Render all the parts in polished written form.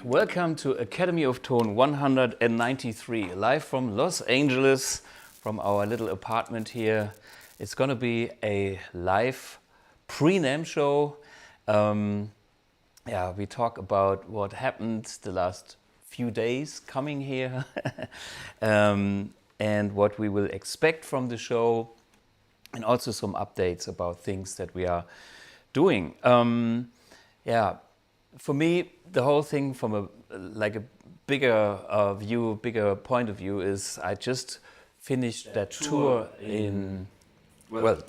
Welcome to Academy of Tone 193, live from Los Angeles, from our little apartment here. It's going to be a live pre-NAMM show. We talk about what happened the last few days coming here and what we will expect from the show, and also some updates about things that we are doing. For me, the whole thing from a bigger view, bigger point of view is I just finished that tour in,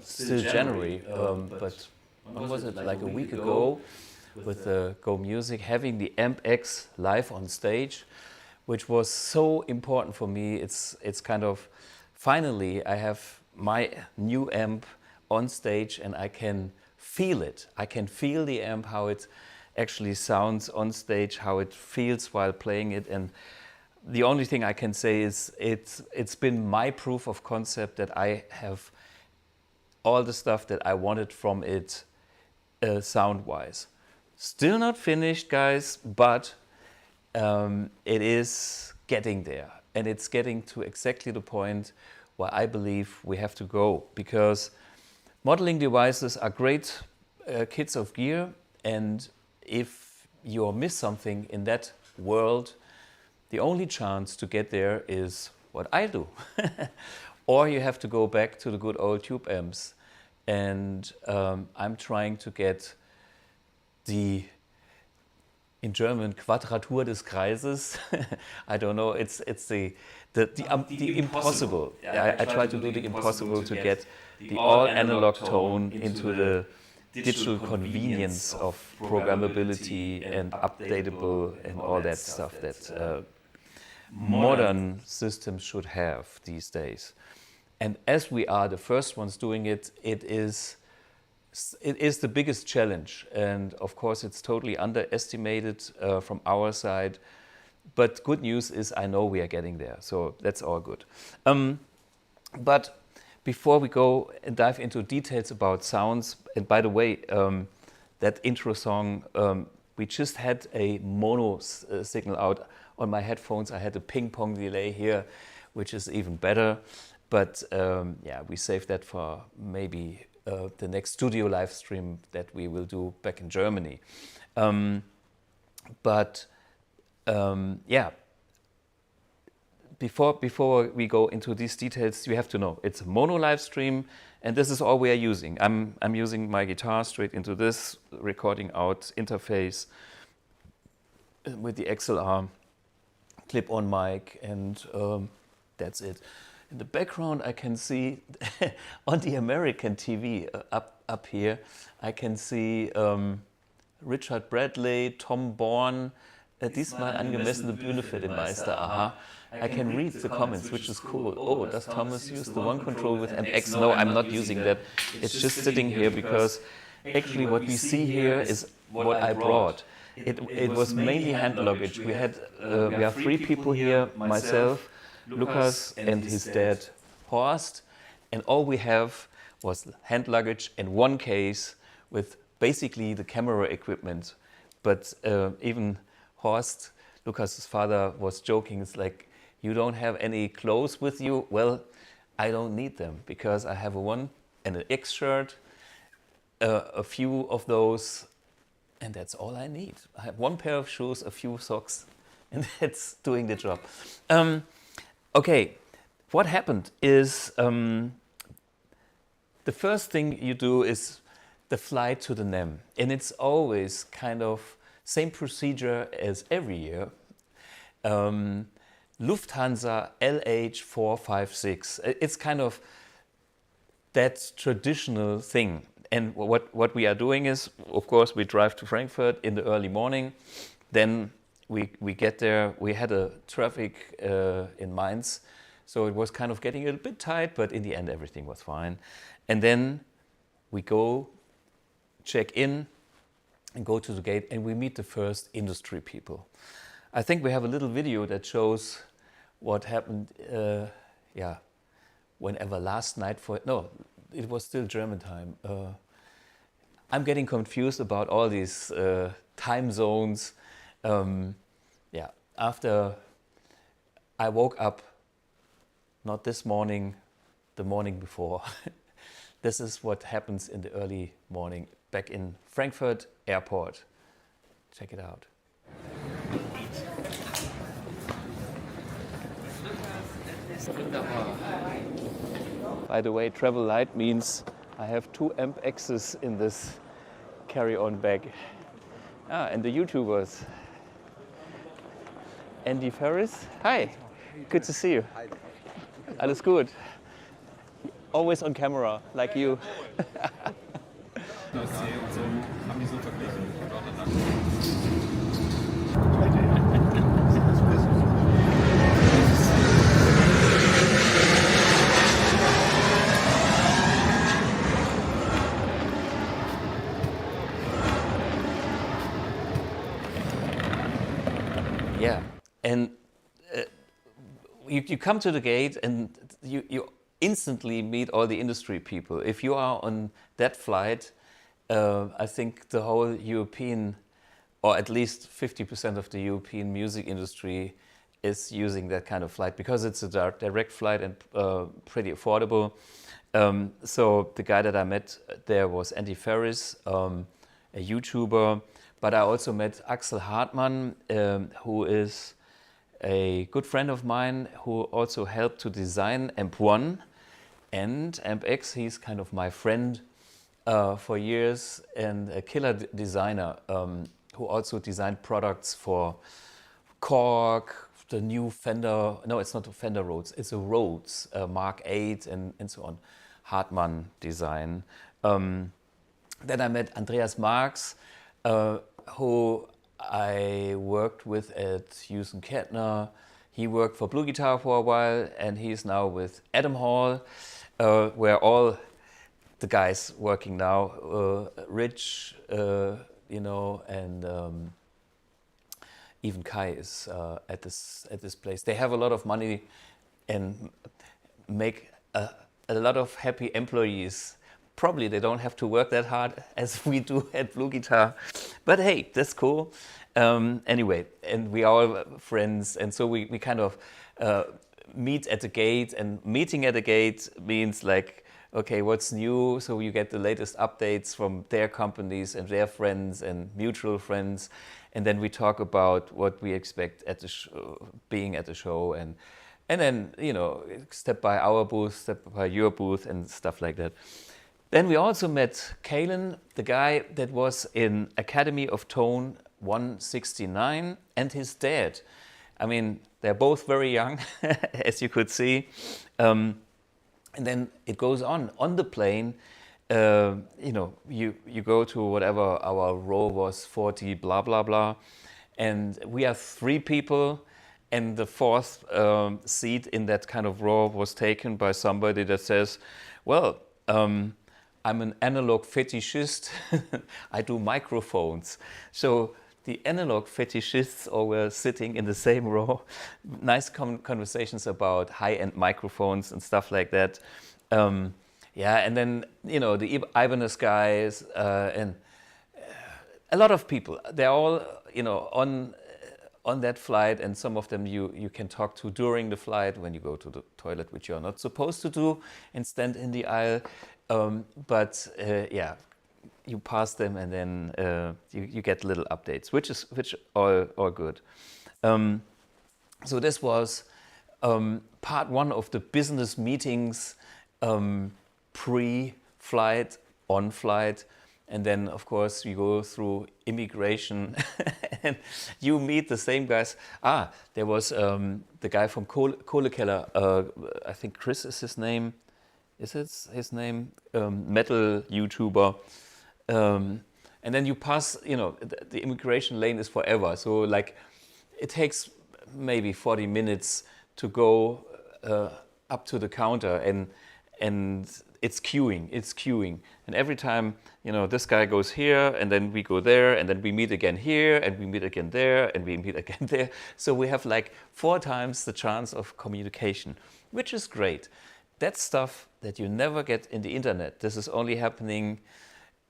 still January, but when was it, like a week ago, with Go Music, having the AmpX live on stage, which was so important for me. It's kind of, finally, I have my new amp on stage and I can feel it. I can feel the amp, how it actually sounds on stage, how it feels while playing it. And the only thing I can say is it's been my proof of concept that I have all the stuff that I wanted from it sound-wise. Still not finished, guys, but it is getting there. And it's getting to exactly the point where I believe we have to go, because modeling devices are great kits of gear, and if you miss something in that world, the only chance to get there is what I do. Or you have to go back to the good old tube amps. And I'm trying to get the, in German, Quadratur des Kreises. I don't know, it's the impossible. I try to do the impossible to get the all analog tone into the digital convenience of programmability and updatable and all that stuff that modern systems should have these days. And as we are the first ones doing it, it is the biggest challenge. And of course, it's totally underestimated from our side. But good news is I know we are getting there. So that's all good. But before we go and dive into details about sounds, and by the way, that intro song, we just had a mono signal out on my headphones. I had a ping pong delay here, which is even better. But we saved that for maybe the next studio live stream that we will do back in Germany. Before we go into these details, you have to know it's a mono live stream, and this is all we are using. I'm using my guitar straight into this recording out interface with the XLR clip-on mic, and that's it. In the background, I can see on the American TV up here, I can see Richard Bradley, Tom Bourne. Diesmal angemessene Bühne für den Meister, aha. I can read the comments, which is cool. Oh, does Thomas use the one control with AmpX? No, I'm not using that. It's just sitting here because actually what we see here is what I brought. It was mainly hand luggage. We are 3 people here, myself, Lucas and his dad, Horst. And all we have was hand luggage and 1 case with basically the camera equipment. But even Horst, Lucas's father, was joking. It's like, you don't have any clothes with you? Well, I don't need them because I have a one and an X shirt, a few of those, and that's all I need. I have 1 pair of shoes, a few socks, and that's doing the job. Okay, what happened is the first thing you do is the flight to the NAMM, and it's always kind of same procedure as every year. Lufthansa LH456. It's kind of that traditional thing. And what we are doing is, of course, we drive to Frankfurt in the early morning. Then we get there. We had a traffic in Mainz, so it was kind of getting a bit tight, but in the end, everything was fine. And then we go check in and go to the gate, and we meet the first industry people. I think we have a little video that shows what happened, whenever last night it was still German time. I'm getting confused about all these time zones. yeah, after I woke up, not this morning, the morning before. This is what happens in the early morning back in Frankfurt Airport. Check it out. By the way, travel light means I have 2 AmpXs in this carry-on bag. And the YouTubers. Andy Ferris. Hi, good to see you. Alles gut. Always on camera, like you. Yeah, and you come to the gate and you instantly meet all the industry people. If you are on that flight, I think the whole European, or at least 50% of the European music industry is using that kind of flight because it's a direct flight and pretty affordable. So the guy that I met there was Andy Ferris, a YouTuber, but I also met Axel Hartmann, who is a good friend of mine who also helped to design AMP1 and AmpX. He's kind of my friend for years and a killer designer who also designed products for Korg, the new Fender, no, it's not a Fender Rhodes, it's a Rhodes, Mark 8 and so on, Hartmann design. Then I met Andreas Marx, who I worked with at Hughes & Kettner. He worked for BluGuitar for a while, and he's now with Adam Hall, where all the guys working now, Rich, you know, and even Kai is at this place. They have a lot of money and make a lot of happy employees. Probably they don't have to work that hard as we do at BluGuitar, but hey, that's cool. Anyway, and we are all friends, and so we kind of meet at the gate, and meeting at the gate means like, okay, what's new? So you get the latest updates from their companies and their friends and mutual friends, and then we talk about what we expect at the being at the show, and then, you know, step by our booth, step by your booth, and stuff like that. Then we also met Kalen, the guy that was in Academy of Tone 169, and his dad. I mean, they're both very young, as you could see. And then it goes on the plane. You know, you go to whatever our row was, 40, blah, blah, blah. And we are 3 people, and the 4th seat in that kind of row was taken by somebody that says, well, I'm an analog fetishist. I do microphones. So the analog fetishists all were sitting in the same row. Nice conversations about high-end microphones and stuff like that. Yeah, and then, you know, the Ibanez guys and a lot of people. They're all, you know, on that flight, and some of them you can talk to during the flight when you go to the toilet, which you're not supposed to do, and stand in the aisle. But yeah, you pass them, and then you get little updates, which are good. So this was part 1 of the business meetings, pre-flight, on-flight, and then of course you go through immigration, and you meet the same guys. There was the guy from Kohlekeller, I think Chris is his name. Is it his name? Metal YouTuber. And then you pass, you know, the immigration lane is forever. So like it takes maybe 40 minutes to go up to the counter, and it's queuing. And every time, you know, this guy goes here, and then we go there, and then we meet again here, and we meet again there, and we meet again there. So we have like 4 times the chance of communication, which is great. That's stuff that you never get in the internet. This is only happening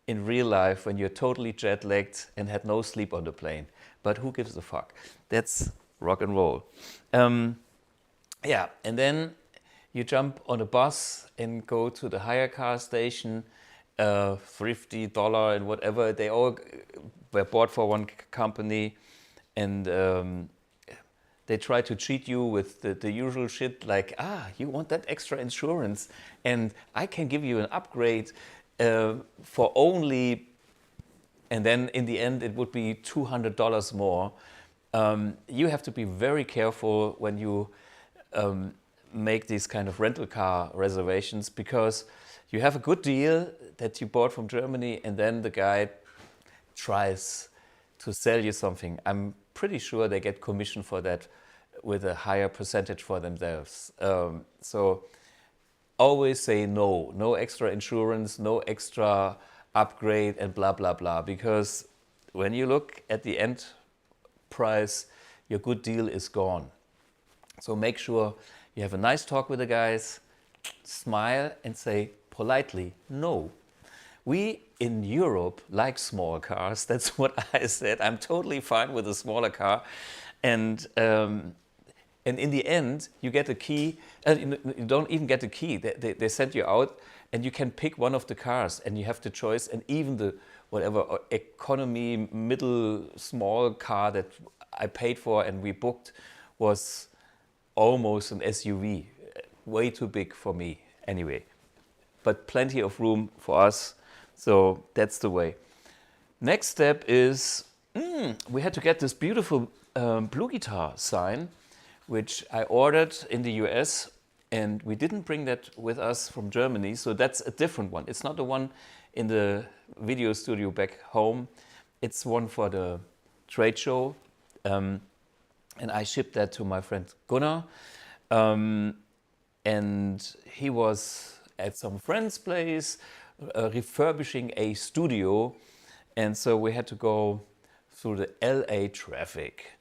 in real life when you're totally jet-lagged and had no sleep on the plane. But who gives a fuck? That's rock and roll. Yeah, and then you jump on a bus and go to the hire car station, $50 and whatever. They all were bought for one company, and they try to cheat you with the usual shit like, you want that extra insurance, and I can give you an upgrade for only, and then in the end it would be $200 more. You have to be very careful when you make these kind of rental car reservations, because you have a good deal that you bought from Germany and then the guy tries to sell you something. I'm pretty sure they get commission for that with a higher percentage for themselves. So always say no. No extra insurance, no extra upgrade and blah, blah, blah. Because when you look at the end price, your good deal is gone. So make sure you have a nice talk with the guys, smile and say politely, no. We in Europe like small cars. That's what I said. I'm totally fine with a smaller car. And in the end, you get a key. You don't even get a key. They send you out and you can pick one of the cars and you have the choice. And even the whatever economy, middle, small car that I paid for and we booked was almost an SUV. Way too big for me anyway. But plenty of room for us. So that's the way. Next step is we had to get this beautiful BluGuitar sign, which I ordered in the US, and we didn't bring that with us from Germany. So that's a different one. It's not the one in the video studio back home. It's one for the trade show. And I shipped that to my friend Gunnar. And he was at some friend's place refurbishing a studio. And so we had to go through the LA traffic.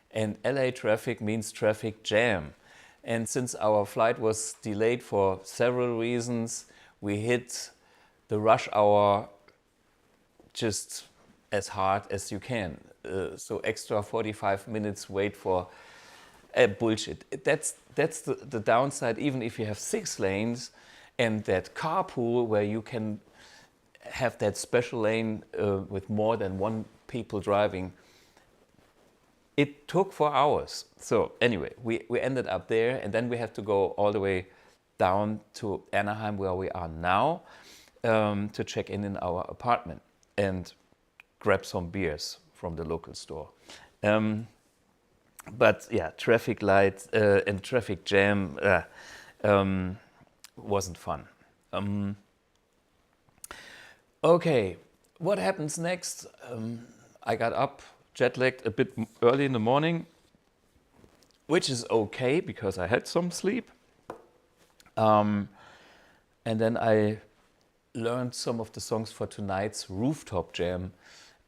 And LA traffic means traffic jam. And since our flight was delayed for several reasons, we hit the rush hour just as hard as you can. So extra 45 minutes wait for bullshit. That's the downside, even if you have 6 lanes and that carpool where you can have that special lane with more than 1 people driving. It took 4 hours. So anyway, we ended up there, and then we have to go all the way down to Anaheim, where we are now, to check in our apartment and grab some beers from the local store. But yeah, traffic light and traffic jam wasn't fun. Okay, what happens next? I got up, jet-lagged a bit early in the morning, which is okay because I had some sleep. And then I learned some of the songs for tonight's rooftop jam.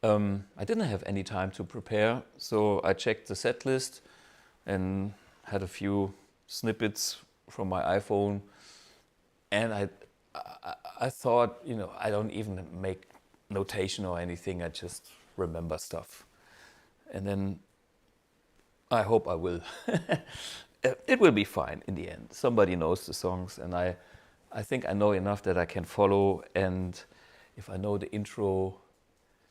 I didn't have any time to prepare, so I checked the set list and had a few snippets from my iPhone. And I thought, I don't even make notation or anything. I just remember stuff. And then I hope I will. It will be fine in the end. Somebody knows the songs, and I think I know enough that I can follow. And if I know the intro,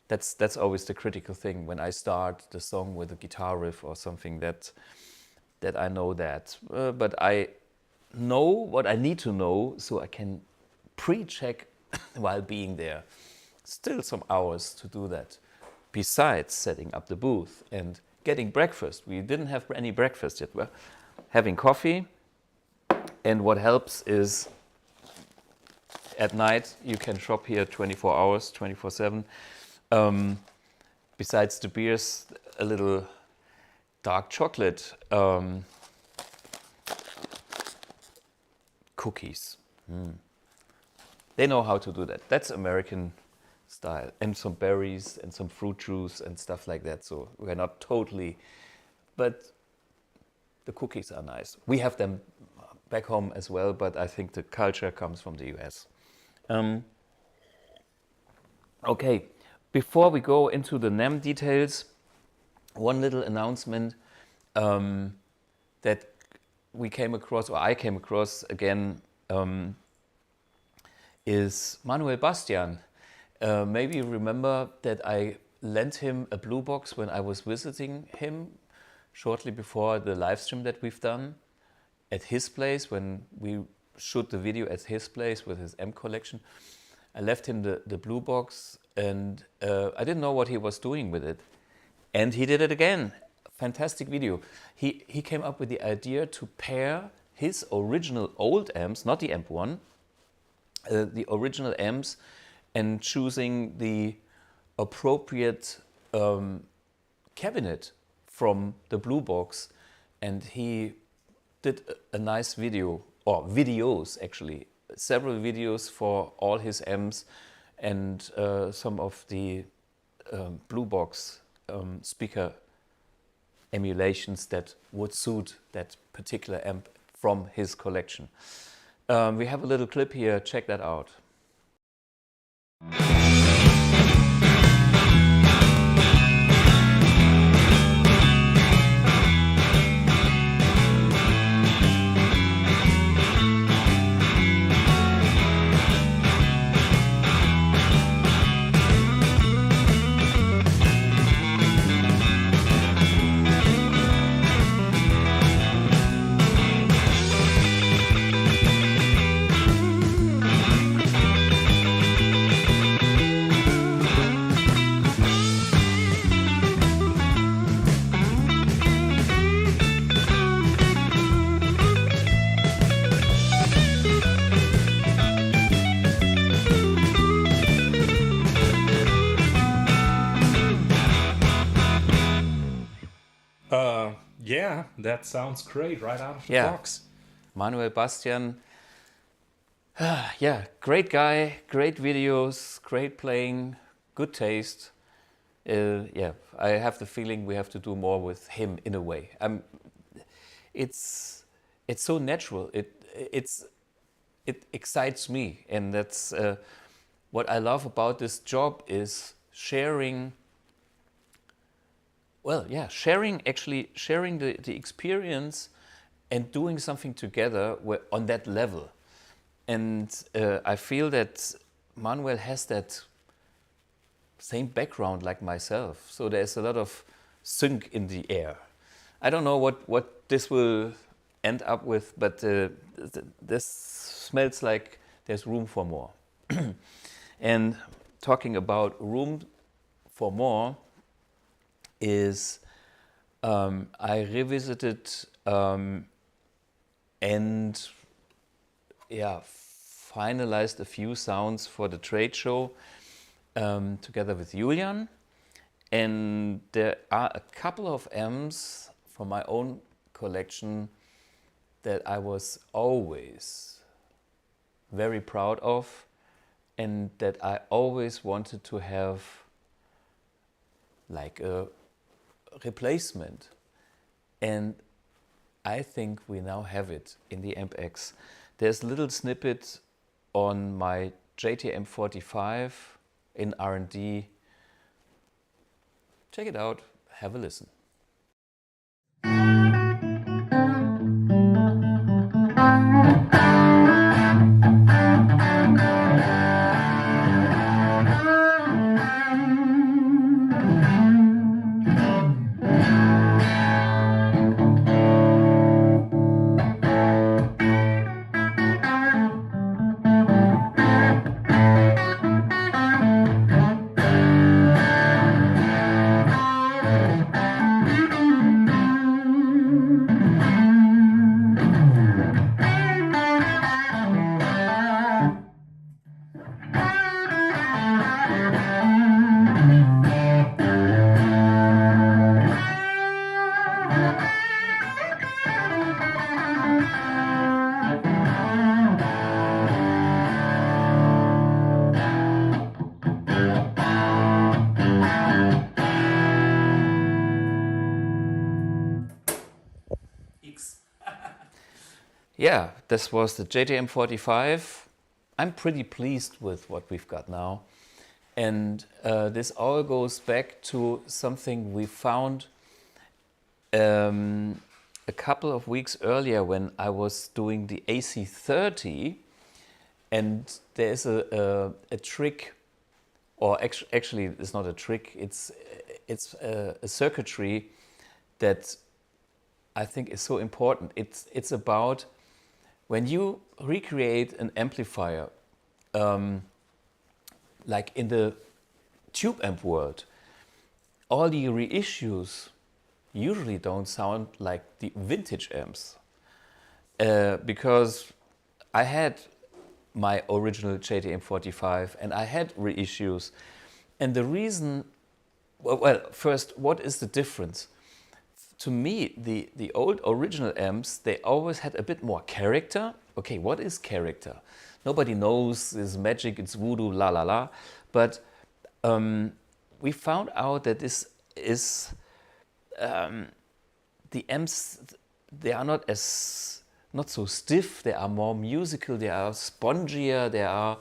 that's always the critical thing. When I start the song with a guitar riff or something, that I know that. But I know what I need to know, so I can pre-check while being there. Still some hours to do that, besides setting up the booth and getting breakfast. We didn't have any breakfast yet. We're having coffee, and what helps is at night you can shop here 24 hours, 24/7. Besides the beers, a little dark chocolate cookies. They know how to do that. That's American style. And some berries and some fruit juice and stuff like that. So we're not totally, but the cookies are nice. We have them back home as well, but I think the culture comes from the US. Okay, before we go into the NAMM details, one little announcement that we came across, or I came across again, is Manuel Bastian. Maybe you remember that I lent him a blue box when I was visiting him shortly before the live stream that we've done at his place, when we shoot the video at his place with his amp collection. I left him the blue box, and I didn't know what he was doing with it. And he did it again. Fantastic video. He came up with the idea to pair his original old amps, not the amp one, the original amps, and choosing the appropriate cabinet from the blue box. And he did a nice video, or videos actually, several videos for all his amps and some of the blue box speaker emulations that would suit that particular amp from his collection. We have a little clip here, check that out. Yeah, that sounds great right out of the box. Manuel Bastian, yeah, great guy, great videos, great playing, good taste. Yeah, I have the feeling we have to do more with him in a way. It's so natural. It excites me, and that's what I love about this job is sharing. Well, yeah, sharing the experience and doing something together on that level. And I feel that Manuel has that same background like myself. So there's a lot of sync in the air. I don't know what this will end up with, but this smells like there's room for more. And talking about room for more, is I revisited and finalized a few sounds for the trade show together with Julian, and there are a couple of amps from my own collection that I was always very proud of and that I always wanted to have like a replacement, and I think we now have it in the AmpX. There's a little snippet on my JTM 45 in R&D. Check it out, have a listen. Yeah, this was the JTM 45. I'm pretty pleased with what we've got now. And this all goes back to something we found a couple of weeks earlier when I was doing the AC30, and there's a trick, or actually it's not a trick, it's a circuitry that I think is so important. It's about when you recreate an amplifier, like in the tube amp world, all the reissues usually don't sound like the vintage amps, because I had my original JTM45 and I had reissues. And the reason, well, first, what is the difference? To me, the old original amps, they always had a bit more character. Okay, what is character? Nobody knows, it's magic, it's voodoo, la la la. But we found out that this is, the amps, they are not so stiff, they are more musical, they are spongier,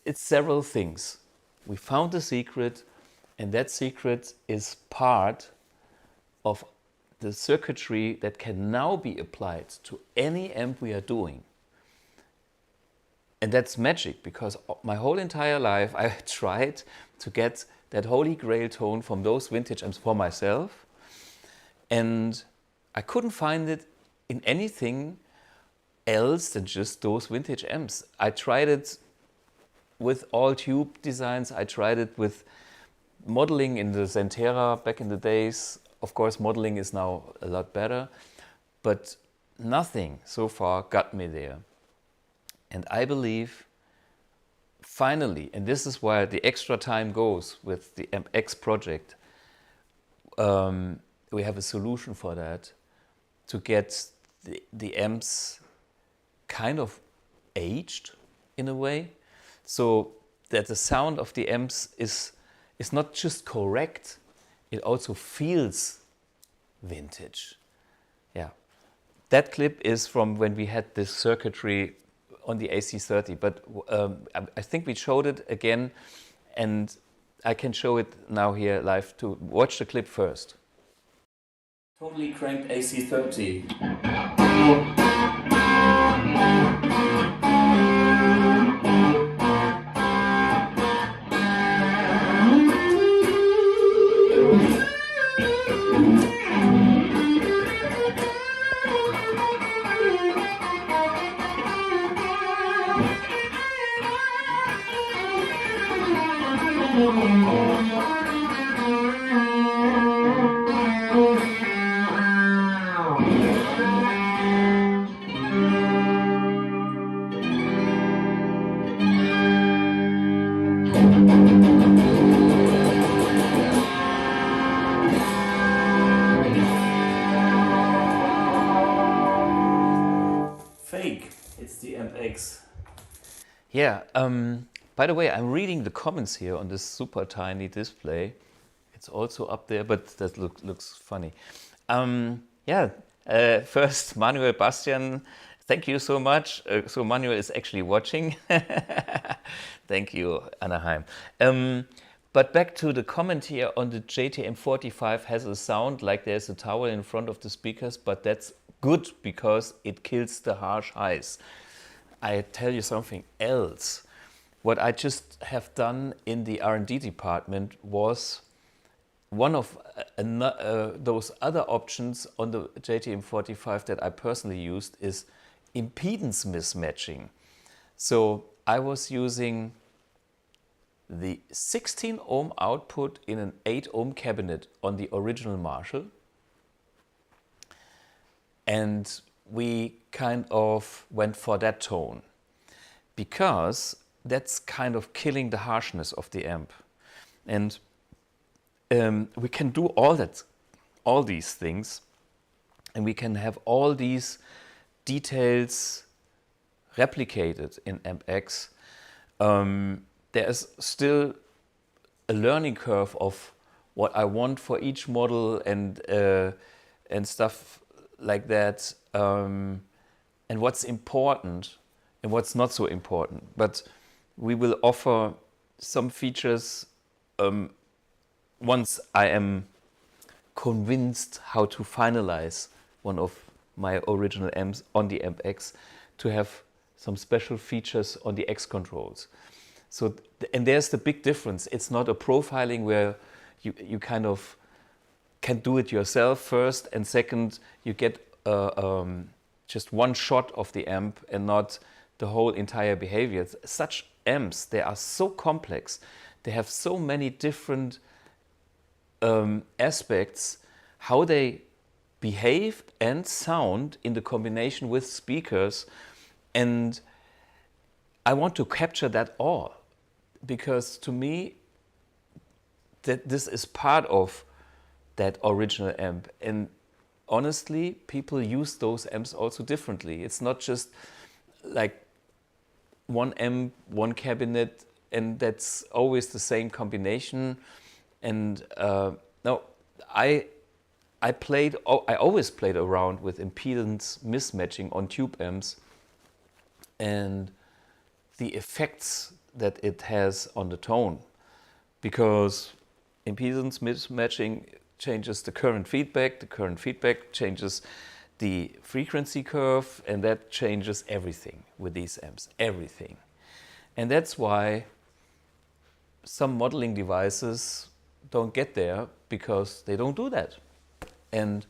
it's several things. We found the secret, and that secret is part of the circuitry that can now be applied to any amp we are doing. And that's magic, because my whole entire life I tried to get that holy grail tone from those vintage amps for myself, and I couldn't find it in anything else than just those vintage amps. I tried it with all tube designs, I tried it with modeling in the Zentera back in the days. Of course, modeling is now a lot better, but nothing so far got me there. And I believe, finally, and this is where the extra time goes with the AmpX project, we have a solution for that, to get the amps kind of aged in a way, so that the sound of the amps is not just correct, it also feels vintage. Yeah, that clip is from when we had this circuitry on the AC30, but I think we showed it again, and I can show it now here live too. Watch the clip first. Totally cranked AC30. Fake. It's the AmpX. Yeah, by the way, I'm reading the comments here on this super tiny display. It's also up there, but that looks funny. First, Manuel Bastian, thank you so much. So Manuel is actually watching. Thank you, Anaheim. But back to the comment here on the JTM45 has a sound like there's a towel in front of the speakers, but that's good because it kills the harsh highs. I tell you something else. What I just have done in the R&D department was one of those other options on the JTM45 that I personally used is impedance mismatching. So I was using the 16 ohm output in an 8 ohm cabinet on the original Marshall, and we kind of went for that tone because that's kind of killing the harshness of the amp. And we can do all these things, and we can have all these details replicated in AmpX. There is still a learning curve of what I want for each model and stuff like that, and what's important and what's not so important. But we will offer some features, once I am convinced how to finalize one of my original amps on the AmpX, to have some special features on the X controls. So, and there's the big difference. It's not a profiling where you kind of can do it yourself first, and second, you get just one shot of the amp and not the whole entire behavior. Such amps, they are so complex. They have so many different aspects, how they behave and sound in the combination with speakers. And I want to capture that all, because to me, that this is part of that original amp. And honestly, people use those amps also differently. It's not just like one amp, one cabinet, and that's always the same combination. And no, I always played around with impedance mismatching on tube amps and the effects that it has on the tone, because impedance mismatching changes the current feedback changes the frequency curve, and that changes everything with these amps, everything. And that's why some modeling devices don't get there, because they don't do that. And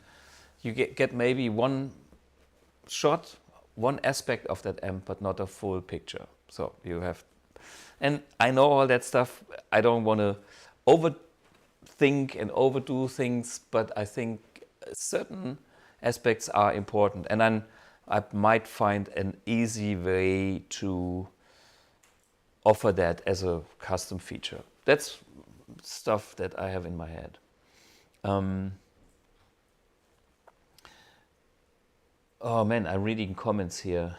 you get maybe one shot, one aspect of that amp, but not a full picture. So you have, and I know all that stuff. I don't want to overthink and overdo things, but I think certain aspects are important. And then I might find an easy way to offer that as a custom feature. That's stuff that I have in my head. Oh man, I'm reading comments here.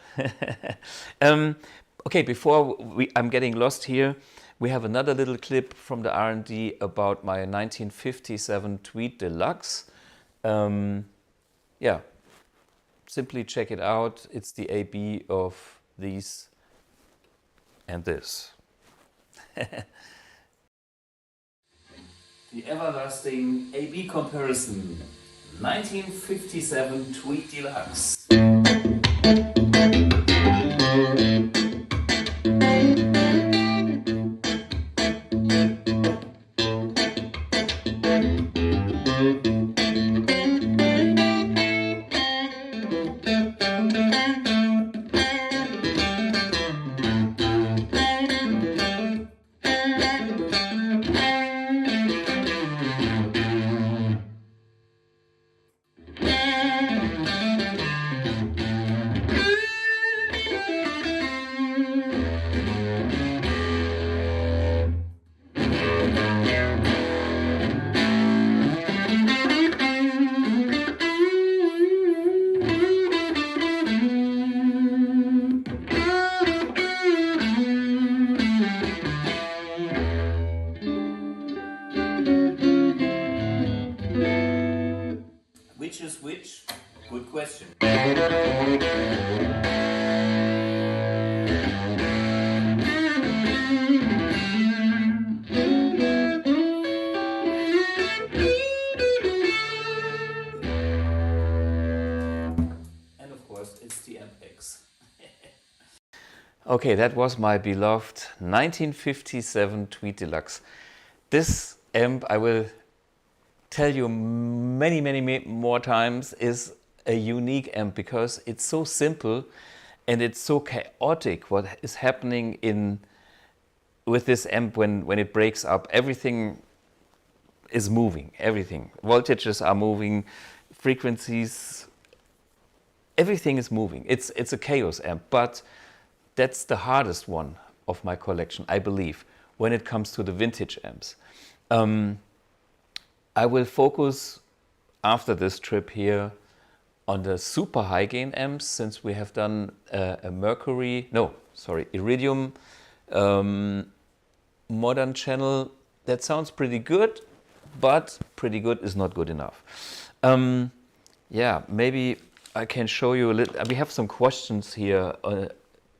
Okay, before I'm getting lost here, we have another little clip from the R&D about my 1957 Tweed Deluxe. Yeah, simply check it out. It's the AB of these and this. The everlasting AB comparison. 1957 Tweed Deluxe. Which is which? Good question. And of course, it's the AmpX. Okay, that was my beloved 1957 Tweed Deluxe. This amp, I will tell you many more times, is a unique amp, because it's so simple and it's so chaotic what is happening with this amp when it breaks up. Everything is moving, everything. Voltages are moving, frequencies, everything is moving. It's a chaos amp, but that's the hardest one of my collection, I believe, when it comes to the vintage amps. I will focus after this trip here on the super high gain amps, since we have done a Mercury, IRIDIUM modern channel. That sounds pretty good, but pretty good is not good enough. Yeah, maybe I can show you a little. We have some questions here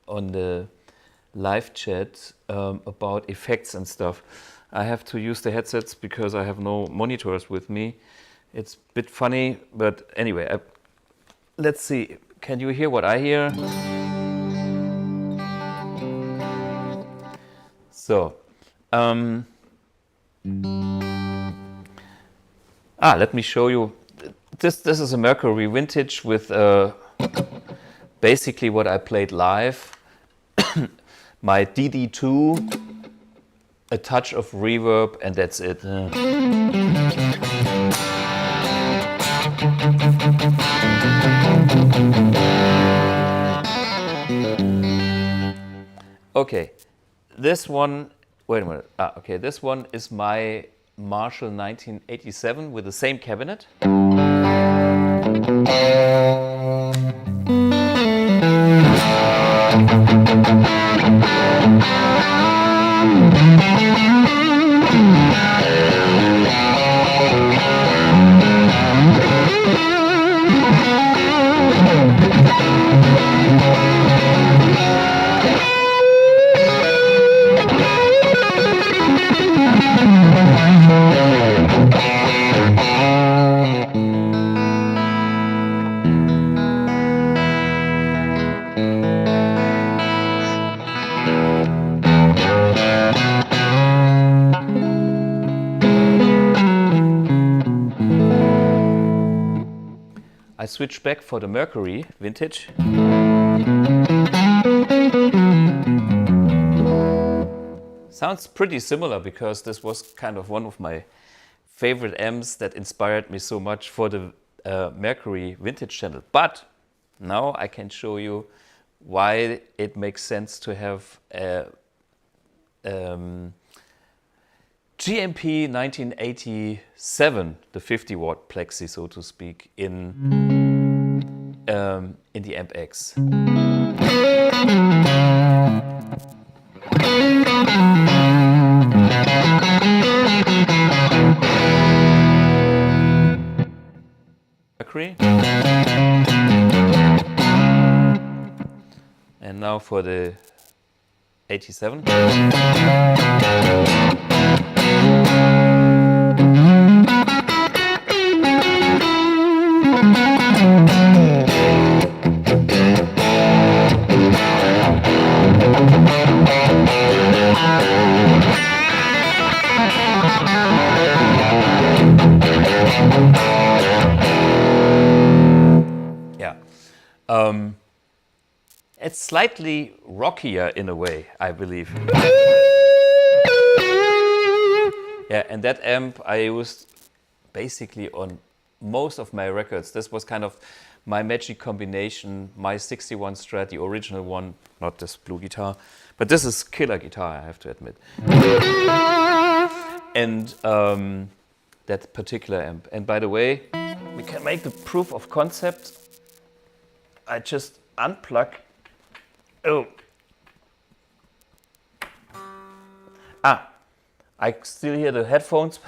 on the live chat about effects and stuff. I have to use the headsets because I have no monitors with me. It's a bit funny, but anyway, let's see. Can you hear what I hear? So, let me show you. This is a Mercury vintage with basically what I played live. My DD2, a touch of reverb, and that's it. Okay, this one, wait a minute. Okay, this one is my Marshall 1987 with the same cabinet. I switched back for the Mercury vintage. Sounds pretty similar because this was kind of one of my favorite amps that inspired me so much for the Mercury vintage channel. But now I can show you why it makes sense to have a GMP 1987, the 50 watt plexi, so to speak, in the AmpX. Mercury. And now for the 87. Yeah. It's slightly rockier in a way, I believe. Yeah, and that amp I used basically on most of my records. This was kind of my magic combination, my 61 Strat, the original one, not this BluGuitar, but this is killer guitar, I have to admit. And that particular amp. And by the way, we can make the proof of concept. I just unplug. Oh. I still hear the headphones.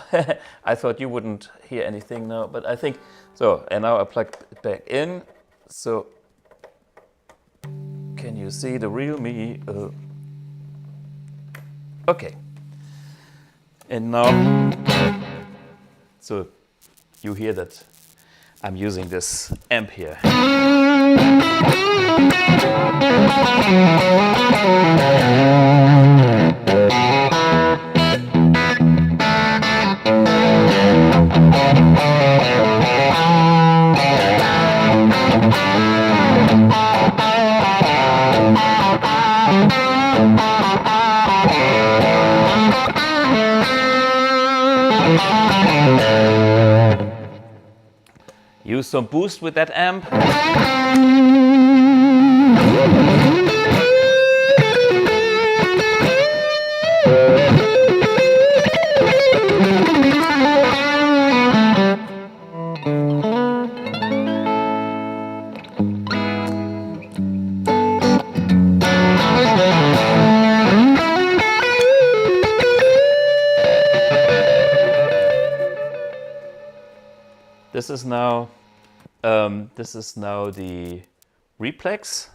I thought you wouldn't hear anything now, but I think so. And now I plug it back in. So can you see the real me? Okay. And now, so you hear that I'm using this amp here. Use some boost with that amp. This is now the Replex.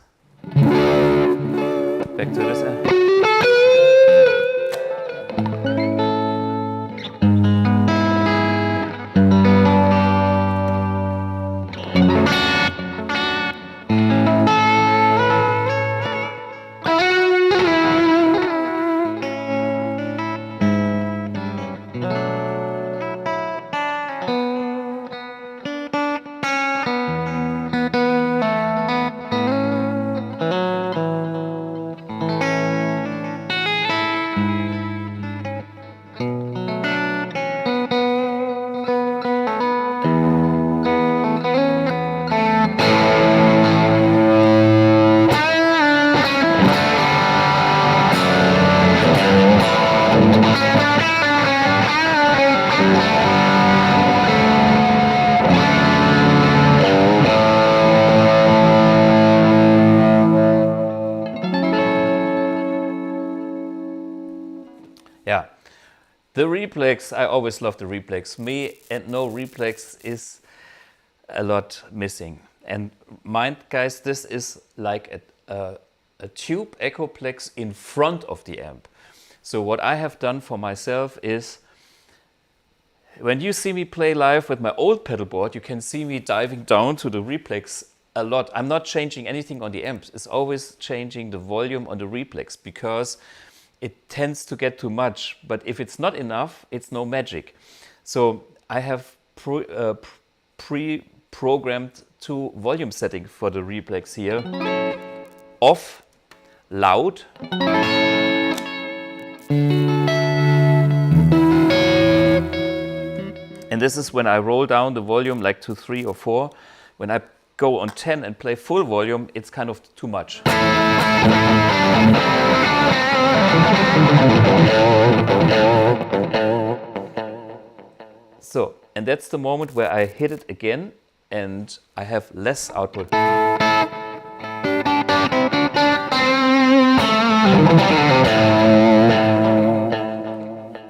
Back to this. Yeah. The reflex, I always love the reflex. Me and no reflex is a lot missing. And mind, guys, this is like a tube echoplex in front of the amp. So what I have done for myself is, when you see me play live with my old pedal board, you can see me diving down to the reflex a lot. I'm not changing anything on the amps. It's always changing the volume on the reflex because it tends to get too much. But if it's not enough, it's no magic. So I have pre-programmed 2 volume settings for the reflex here. Off, loud. And this is when I roll down the volume like to 3 or 4. When I go on 10 and play full volume, it's kind of too much. So, and that's the moment where I hit it again and I have less output.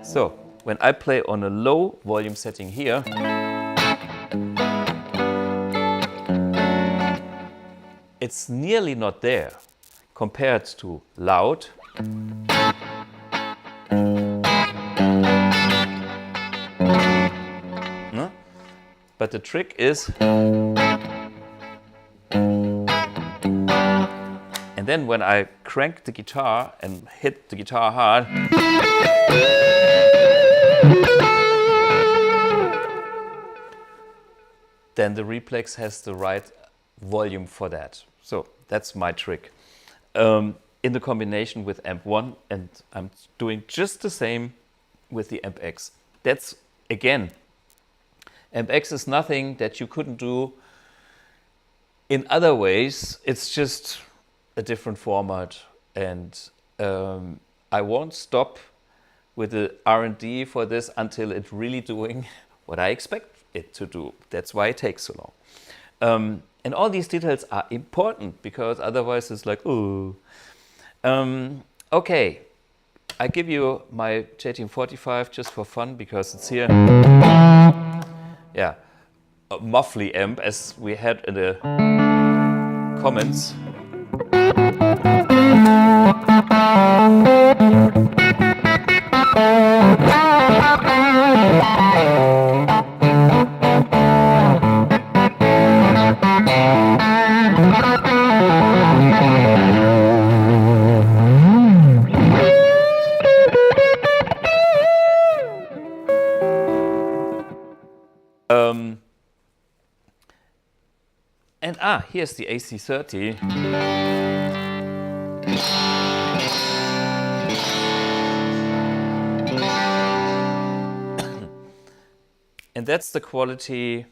So, when I play on a low volume setting here, it's nearly not there compared to loud. No? But the trick is, and then when I crank the guitar and hit the guitar hard, then the reflex has the right volume for that. So that's my trick. In the combination with Amp 1, and I'm doing just the same with the AmpX. That's, again, AmpX is nothing that you couldn't do in other ways. It's just a different format. And I won't stop with the R&D for this until it's really doing what I expect it to do. That's why it takes so long. And all these details are important because otherwise it's like, ooh. Okay, I give you my JT45 just for fun because it's here. Yeah, a muffly amp as we had in the comments. And here's the AC30. And that's the quality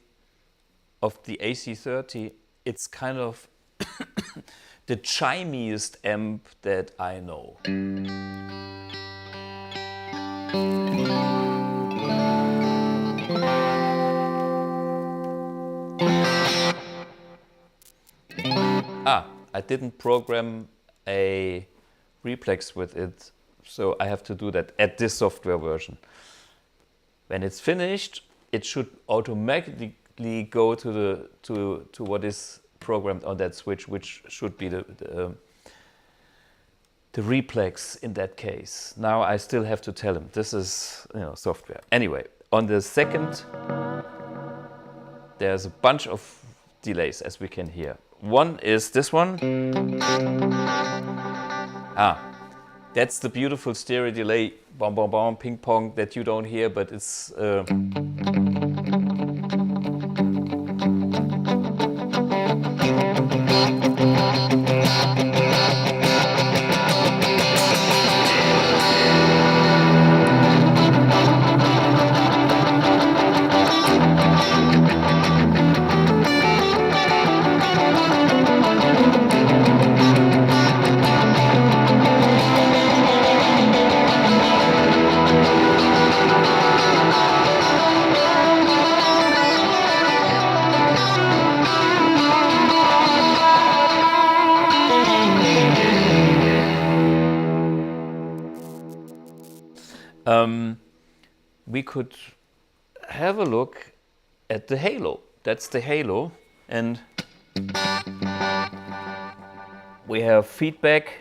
of the AC30. It's kind of the chimiest amp that I know. I didn't program a reflex with it, so I have to do that at this software version. When it's finished, it should automatically go to what is programmed on that switch, which should be the reflex in that case. Now I still have to tell him this is, software. Anyway, on the second, there's a bunch of delays, as we can hear. One is this one. That's the beautiful stereo delay, bom bom bom, ping pong, that you don't hear, but it's we could have a look at the halo. That's the halo, and we have feedback.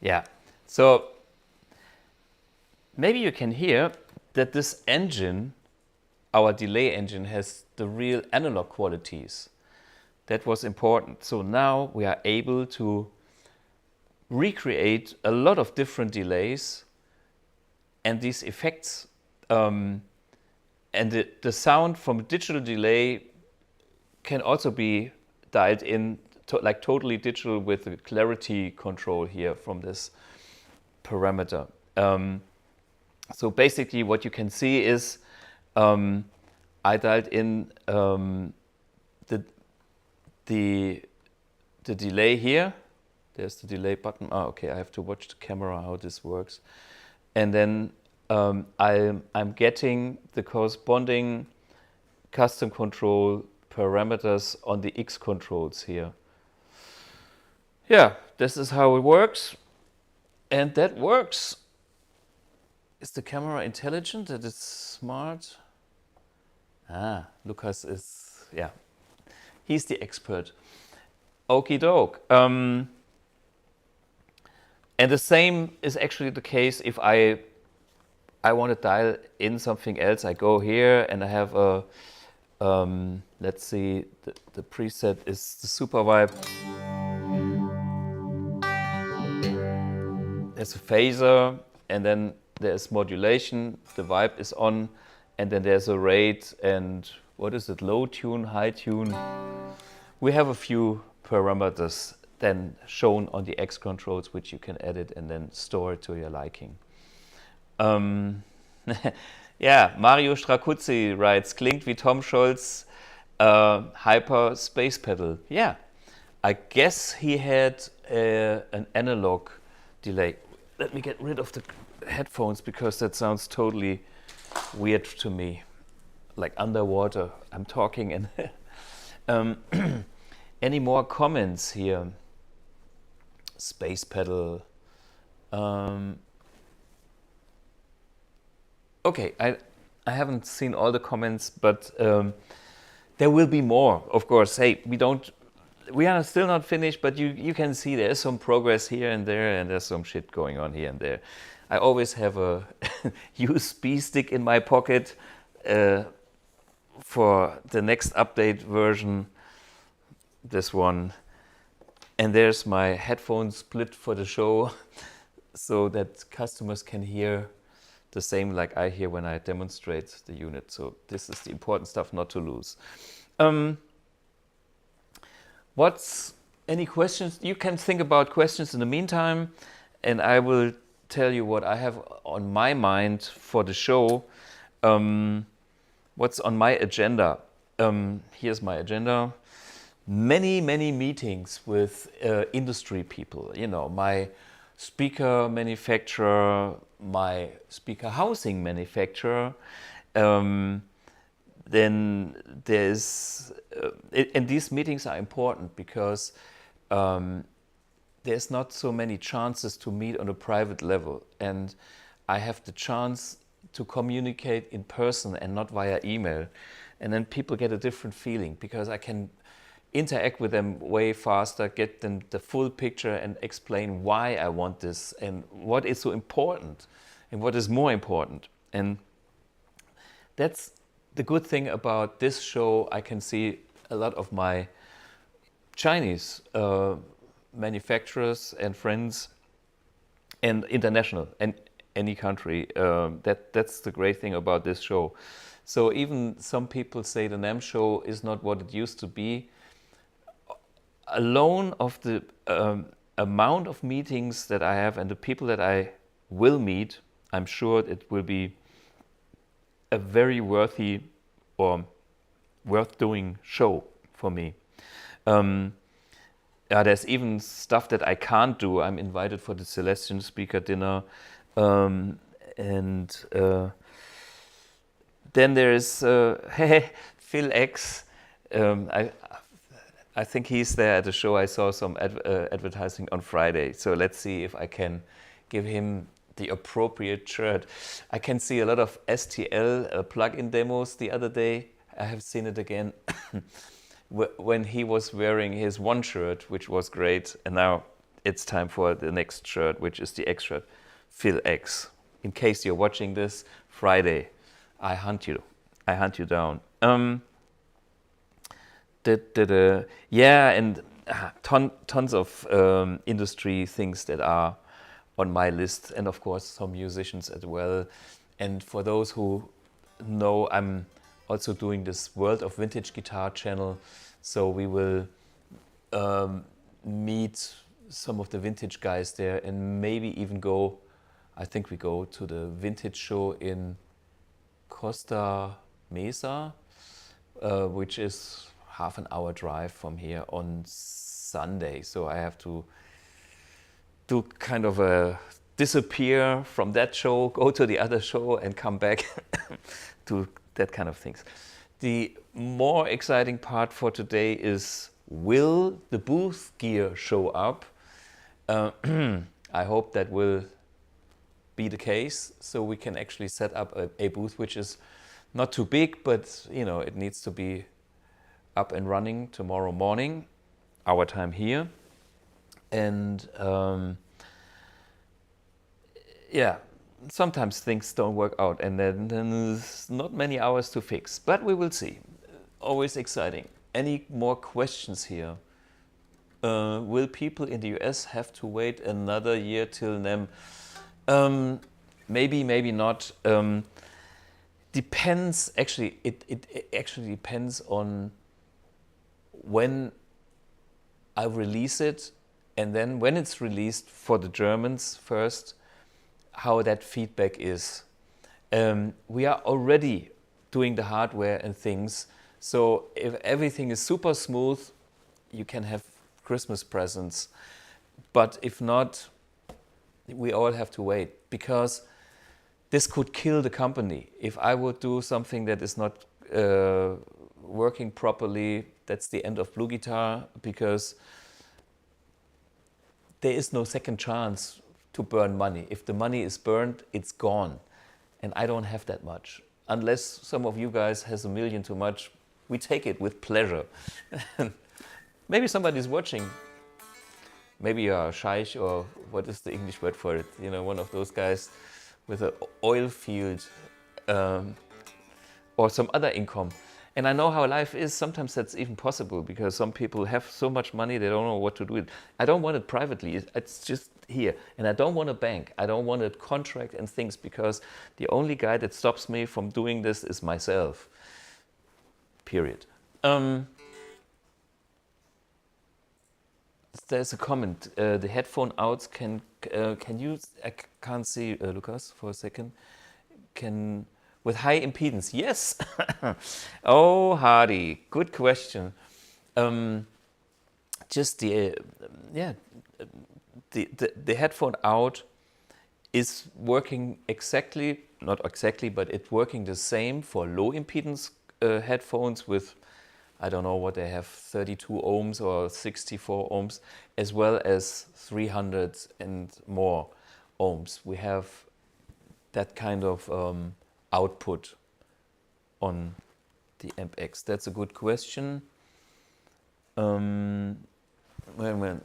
Yeah, so maybe you can hear that this engine, our delay engine, has the real analog qualities. That was important. So now we are able to recreate a lot of different delays and these effects. And the sound from a digital delay can also be dialed in like totally digital with the clarity control here from this parameter. So basically what you can see is I dialed in the delay here. There's the delay button. Oh, okay, I have to watch the camera how this works. And then I'm getting the corresponding custom control parameters on the X controls here. Yeah, this is how it works. And that works. Is the camera intelligent? That it's smart? Ah, Lucas is, yeah, he's the expert. Okie doke. And the same is actually the case if I want to dial in something else. I go here and I have a, let's see, the preset is the super vibe. There's a phaser, and then there's modulation, the vibe is on, and then there's a rate, and what is it, low tune, high tune? We have a few parameters then shown on the X controls, which you can edit and then store to your liking. Yeah, Mario Strakuzzi writes, klingt wie Tom Scholz Hyper Space Pedal. Yeah, I guess he had an analog delay. Let me get rid of the headphones because that sounds totally weird to me, like underwater. I'm talking and any more comments here? Space pedal. Okay, I haven't seen all the comments, but there will be more, of course. Hey, we are still not finished, but you can see there's some progress here and there, and there's some shit going on here and there. I always have a USB stick in my pocket for the next update version, this one. And there's my headphone split for the show so that customers can hear the same like I hear when I demonstrate the unit. So this is the important stuff not to lose. Any questions? You can think about questions in the meantime, and I will tell you what I have on my mind for the show. What's on my agenda? Here's my agenda. Many meetings with industry people. You know, my speaker manufacturer, my speaker housing manufacturer, then there's, and these meetings are important because there's not so many chances to meet on a private level. And I have the chance to communicate in person and not via email. And then people get a different feeling because I can interact with them way faster, get them the full picture and explain why I want this and what is so important and what is more important. And that's the good thing about this show. I can see a lot of my Chinese manufacturers and friends and international and any country. That's the great thing about this show. So even some people say the NAMM Show is not what it used to be. Alone of the amount of meetings that I have and the people that I will meet, I'm sure it will be a very worthy or worth doing show for me. There's even stuff that I can't do. I'm invited for the Celestian Speaker dinner, and then there's Phil X. I think he's there at the show. I saw some advertising on Friday, so let's see if I can give him the appropriate shirt. I can see a lot of STL plug-in demos the other day. I have seen it again when he was wearing his one shirt, which was great, and now it's time for the next shirt, which is the X shirt. Phil X. In case you're watching this Friday, I hunt you down. Yeah, and tons of industry things that are on my list, and of course some musicians as well. And for those who know, I'm also doing this World of Vintage Guitar channel, so we will meet some of the vintage guys there and maybe even go, I think we go to the vintage show in Costa Mesa, which is half an hour drive from here on Sunday. So I have to do kind of a disappear from that show, go to the other show and come back to that kind of things. The more exciting part for today is, will the booth gear show up? I hope that will be the case, so we can actually set up a booth which is not too big, but you know, it needs to be up and running tomorrow morning, our time here. And yeah, sometimes things don't work out and then there's not many hours to fix, but we will see. Always exciting. Any more questions here? Will people in the US have to wait another year till NAMM? Maybe, maybe not. Depends, actually, it actually depends on when I release it, and then when it's released for the Germans first, how that feedback is. We are already doing the hardware and things, so if everything is super smooth, you can have Christmas presents. But if not, we all have to wait, because this could kill the company. If I would do something that is not working properly, that's the end of BluGuitar, because there is no second chance to burn money. If the money is burned, it's gone. And I don't have that much. Unless some of you guys has $1 million too much, we take it with pleasure. Maybe somebody's watching. Maybe you're a sheikh, or what is the English word for it? You know, one of those guys with an oil field or some other income. And I know how life is. Sometimes that's even possible, because some people have so much money they don't know what to do with it. I don't want it privately. It's just here. And I don't want a bank. I don't want a contract and things, because the only guy that stops me from doing this is myself. Period. There's a comment. The headphone outs can you? I can't see Lucas for a second. Can with high impedance? Yes. Oh, Hardy, good question. Just the headphone out is working exactly, not exactly, but it's working the same for low impedance headphones with, I don't know what they have, 32 ohms or 64 ohms, as well as 300 and more ohms. We have that kind of output on the AmpX. That's a good question. Wait a minute.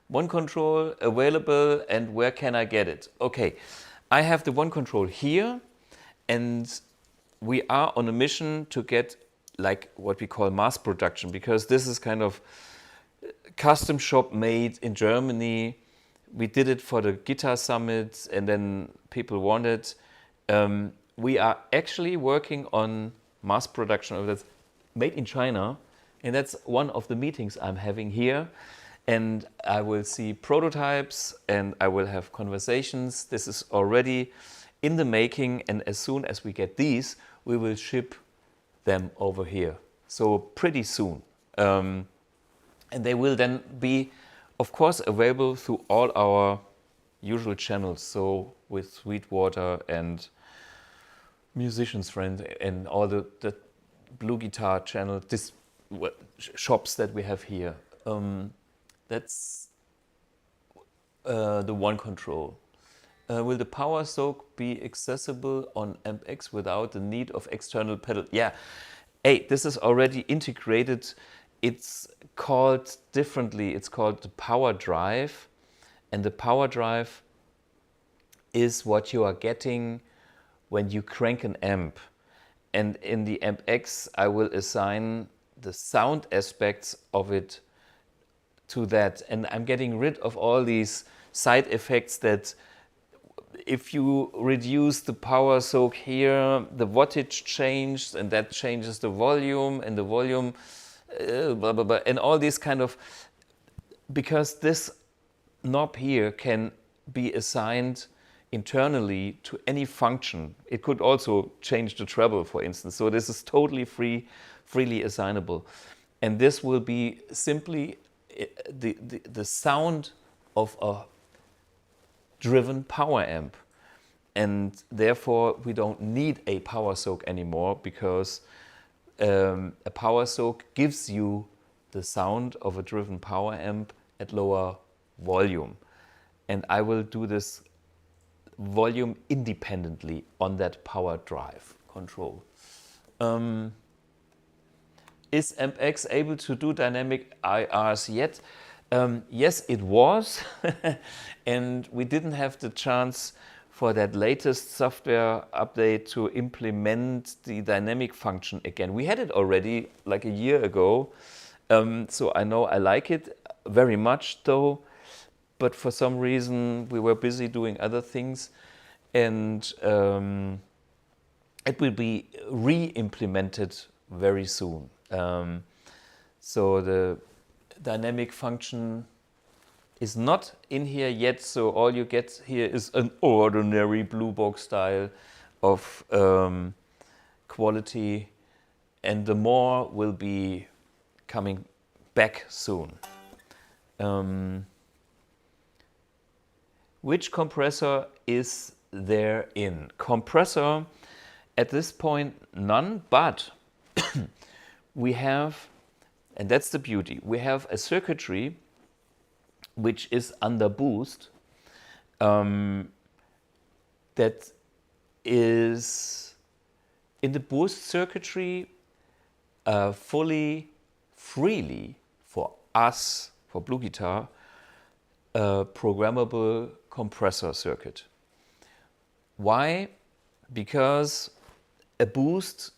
One control available, and where can I get it? Okay, I have the one control here, and we are on a mission to get like what we call mass production, because this is kind of custom shop made in Germany. We did it for the guitar summit, and then people wanted. We are actually working on mass production of that made in China, and that's one of the meetings I'm having here. And I will see prototypes and I will have conversations. This is already in the making, and as soon as we get these, we will ship them over here. So pretty soon. And they will then be, of course, available through all our usual channels. So with Sweetwater and Musician's Friend and all the BluGuitar channel, shops that we have here. That's the one control. Will the power soak be accessible on AmpX without the need of external pedal? Yeah, hey, this is already integrated. It's called differently. It's called the power drive. And the power drive is what you are getting when you crank an amp. And in the AmpX, I will assign the sound aspects of it to that, and I'm getting rid of all these side effects that if you reduce the power soak here, the wattage changes, and that changes the volume, and the volume blah blah blah, and all these kind of, because this knob here can be assigned internally to any function. It could also change the treble, for instance. So this is totally freely assignable, and this will be simply the sound of a driven power amp, and therefore we don't need a power soak anymore, because a power soak gives you the sound of a driven power amp at lower volume, and I will do this volume independently on that power drive control. Is AmpX able to do dynamic IRs yet? Yes, it was, and we didn't have the chance for that latest software update to implement the dynamic function again. We had it already like a year ago, so I know I like it very much though, but for some reason we were busy doing other things, and it will be re-implemented very soon. So the dynamic function is not in here yet, so all you get here is an ordinary Blue Box style of quality, and the more will be coming back soon. Which compressor is there in? Compressor, at this point, none, but we have, and that's the beauty, we have a circuitry which is under boost, that is in the boost circuitry fully, freely for us, for BluGuitar, programmable compressor circuit. Why? Because a boost,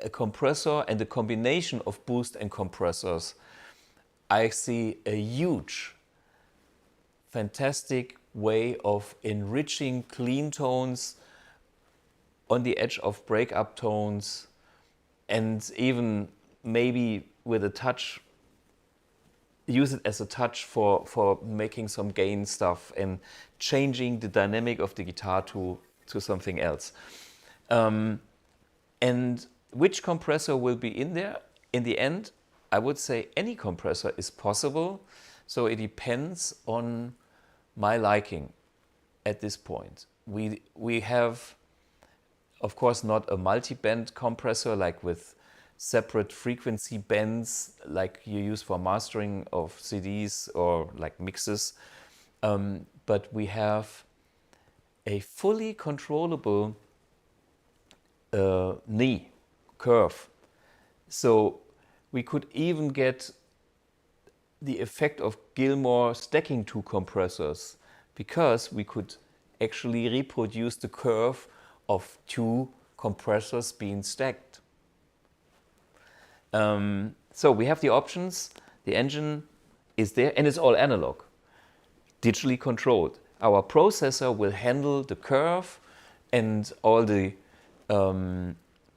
a compressor, and the combination of boost and compressors, I see a huge, fantastic way of enriching clean tones on the edge of breakup tones, and even maybe with a touch, use it as a touch for making some gain stuff and changing the dynamic of the guitar to something else. And which compressor will be in there? In the end, I would say any compressor is possible. So it depends on my liking at this point. We have of course not a multi-band compressor like with separate frequency bands like you use for mastering of CDs or like mixes, but we have a fully controllable knee curve. So we could even get the effect of Gilmore stacking two compressors because we could actually reproduce the curve of two compressors being stacked. So we have the options, the engine is there, and it's all analog, digitally controlled. Our processor will handle the curve and all the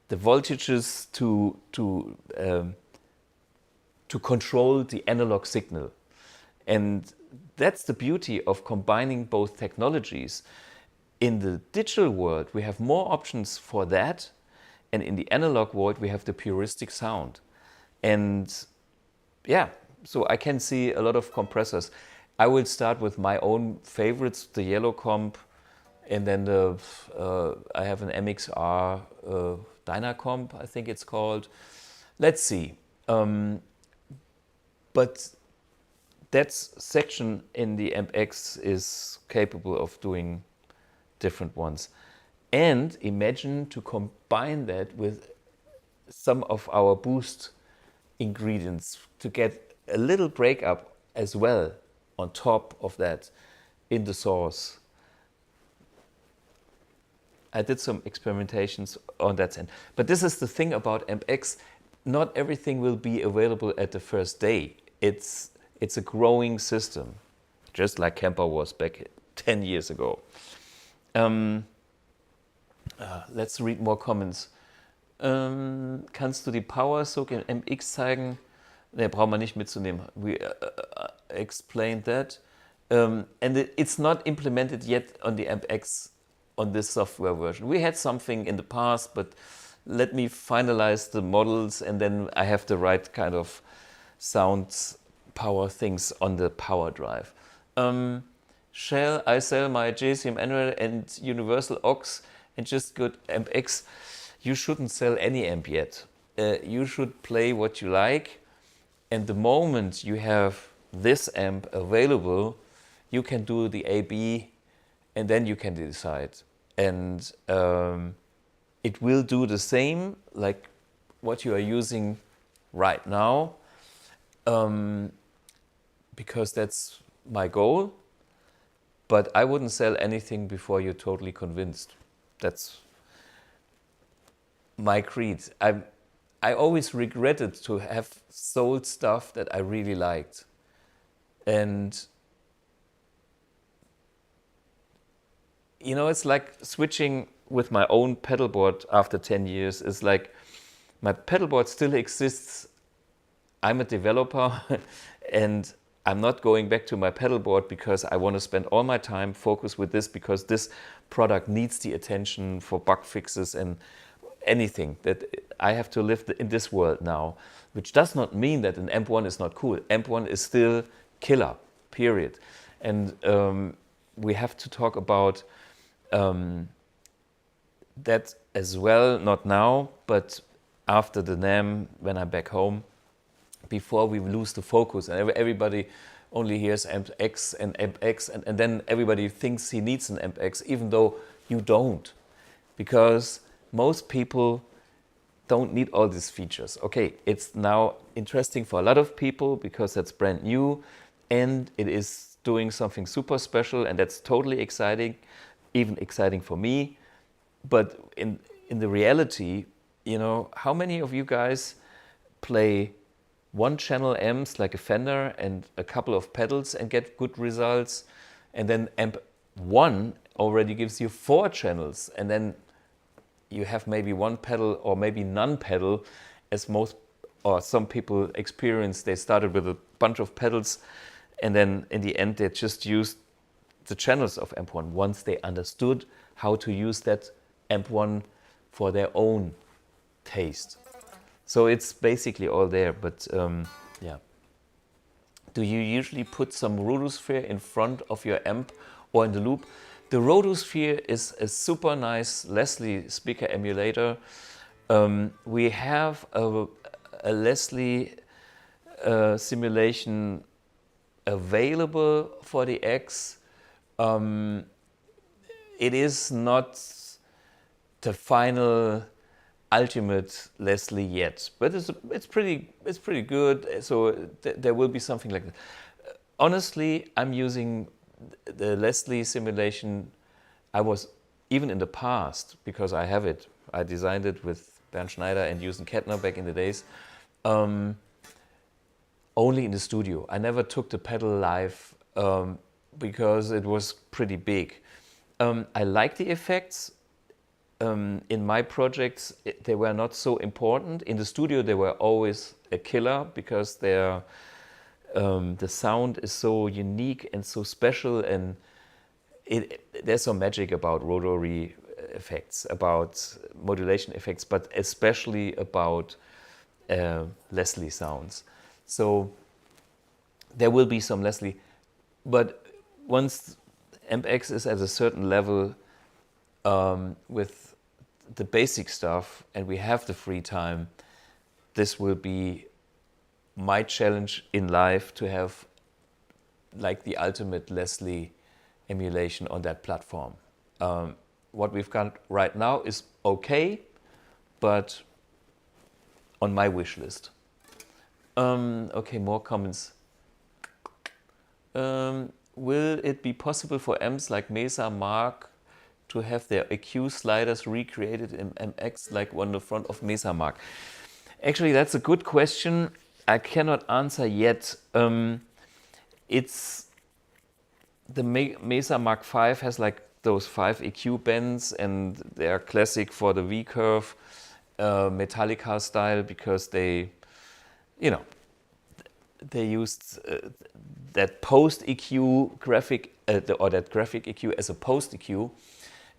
voltages to control the analog signal. And that's the beauty of combining both technologies. In the digital world, we have more options for that, and in the analog world, we have the puristic sound. And yeah, so I can see a lot of compressors. I will start with my own favorites, the yellow comp, and then I have an AmpX R Dynacomp, I think it's called. Let's see. But that section in the AmpX is capable of doing different ones. And imagine to combine that with some of our boost ingredients to get a little breakup as well on top of that in the source. I did some experimentations on that end. But this is the thing about AmpX. Not everything will be available at the first day. It's a growing system, just like Kemper was back 10 years ago. Let's read more comments. Kannst du die Power Soak in MX zeigen? Ne, brauchen wir nicht mitzunehmen. We explained that. And it's not implemented yet on the AmpX on this software version. We had something in the past, but let me finalize the models and then I have the right kind of sound power things on the power drive. Shall I sell my JCM Annual and Universal Aux and just get AmpX? You shouldn't sell any amp yet. You should play what you like, and the moment you have this amp available, you can do the AB and then you can decide. And it will do the same like what you are using right now, because that's my goal. But I wouldn't sell anything before you're totally convinced. That's my creed. I always regretted to have sold stuff that I really liked. And you know, it's like switching with my own pedalboard after 10 years. It's like my pedalboard still exists. I'm a developer and I'm not going back to my pedalboard because I want to spend all my time focused with this because this product needs the attention for bug fixes and anything that I have to live in this world now, which does not mean that an Amp 1 is not cool. Amp 1 is still killer, period. And we have to talk about that as well, not now, but after the NAMM, when I'm back home, before we lose the focus and everybody only hears AmpX and AmpX and then everybody thinks he needs an AmpX, even though you don't, because most people don't need all these features. Okay, it's now interesting for a lot of people because that's brand new and it is doing something super special and that's totally exciting, even exciting for me. But in the reality, you know, how many of you guys play one-channel amps like a Fender and a couple of pedals and get good results, and then Amp 1 already gives you 4 channels, and then you have maybe one pedal or maybe none pedal, as most or some people experience. They started with a bunch of pedals and then in the end they just used the channels of Amp 1 once they understood how to use that Amp 1 for their own taste. So it's basically all there, but yeah. Do you usually put some Rotosphere in front of your amp or in the loop? The Rotosphere is a super nice Leslie speaker emulator. We have a Leslie simulation available for the X. It is not the final ultimate Leslie yet, but it's pretty good. So there will be something like that. Honestly, I'm using the Leslie simulation. I was even in the past, because I have it. I designed it with Bernd Schneider and Jusen Kettner back in the days. Only in the studio. I never took the pedal live because it was pretty big. I like the effects. In my projects, they were not so important. In the studio, they were always a killer because the sound is so unique and so special, and there's some magic about rotary effects, about modulation effects, but especially about Leslie sounds. So there will be some Leslie, but once AmpX is at a certain level with the basic stuff and we have the free time, this will be my challenge in life, to have like the ultimate Leslie emulation on that platform. What we've got right now is okay, but on my wish list. Okay, more comments. Will it be possible for amps like Mesa Mark to have their EQ sliders recreated in MX like on the front of Mesa Mark? Actually, that's a good question. I cannot answer yet. It's the Mesa Mark V has like those 5 EQ bends, and they are classic for the V curve Metallica style, because they used that post EQ graphic or that graphic EQ as a post EQ,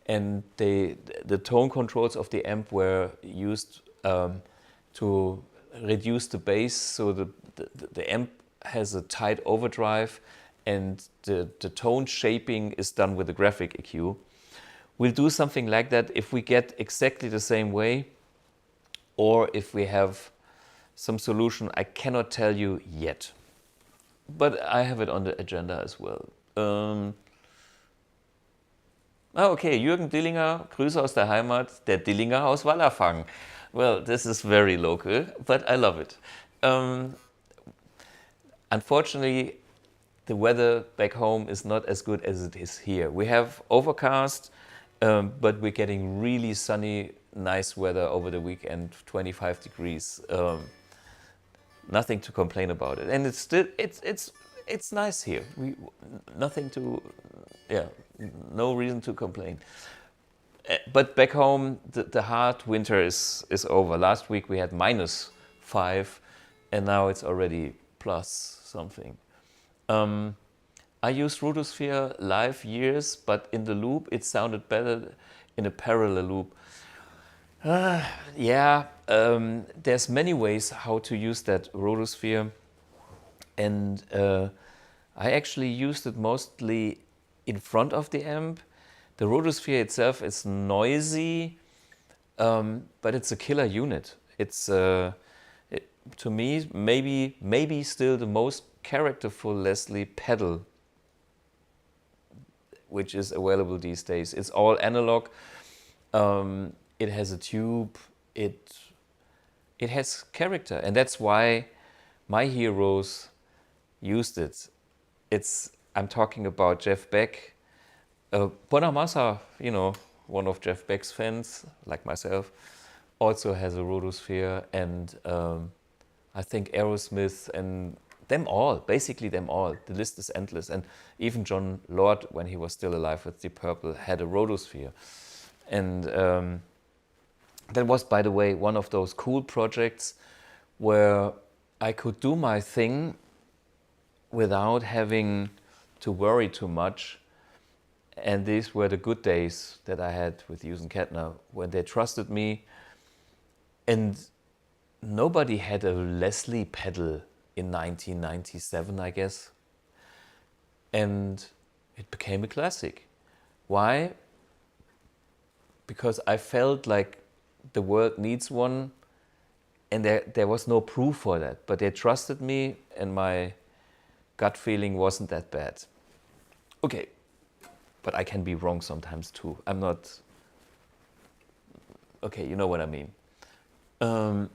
and the tone controls of the amp were used to reduce the bass, so the amp has a tight overdrive, and the tone shaping is done with the graphic EQ. We'll do something like that if we get exactly the same way, or if we have some solution I cannot tell you yet. But I have it on the agenda as well. Okay, Jürgen Dillinger, Grüße aus der Heimat, der Dillinger aus Wallerfang. Well, this is very local, but I love it. Unfortunately, the weather back home is not as good as it is here. We have overcast, but we're getting really sunny, nice weather over the weekend, 25 degrees. Nothing to complain about it, and it's still it's nice here. No reason to complain. But back home, the hard winter is over. Last week we had -5, and now it's already plus something. I used Rotosphere live years, but in the loop it sounded better in a parallel loop. There's many ways how to use that Rotosphere, and I actually used it mostly in front of the amp. The Rotosphere itself is noisy, but it's a killer unit. It's to me maybe still the most characterful Leslie pedal which is available these days. It's all analog. It has a tube. It has character, and that's why my heroes used it. I'm talking about Jeff Beck. Bonamassa, one of Jeff Beck's fans, like myself, also has a Rotosphere, and I think Aerosmith and basically them all. The list is endless, and even John Lord, when he was still alive with Deep Purple, had a Rotosphere. And that was, by the way, one of those cool projects where I could do my thing without having to worry too much. And these were the good days that I had with Jusen Kettner, when they trusted me. And nobody had a Leslie pedal in 1997, I guess. And it became a classic. Why? Because I felt like the world needs one, and there was no proof for that. But they trusted me, and my gut feeling wasn't that bad. Okay, but I can be wrong sometimes too. I'm not... Okay, you know what I mean. Finkeisen,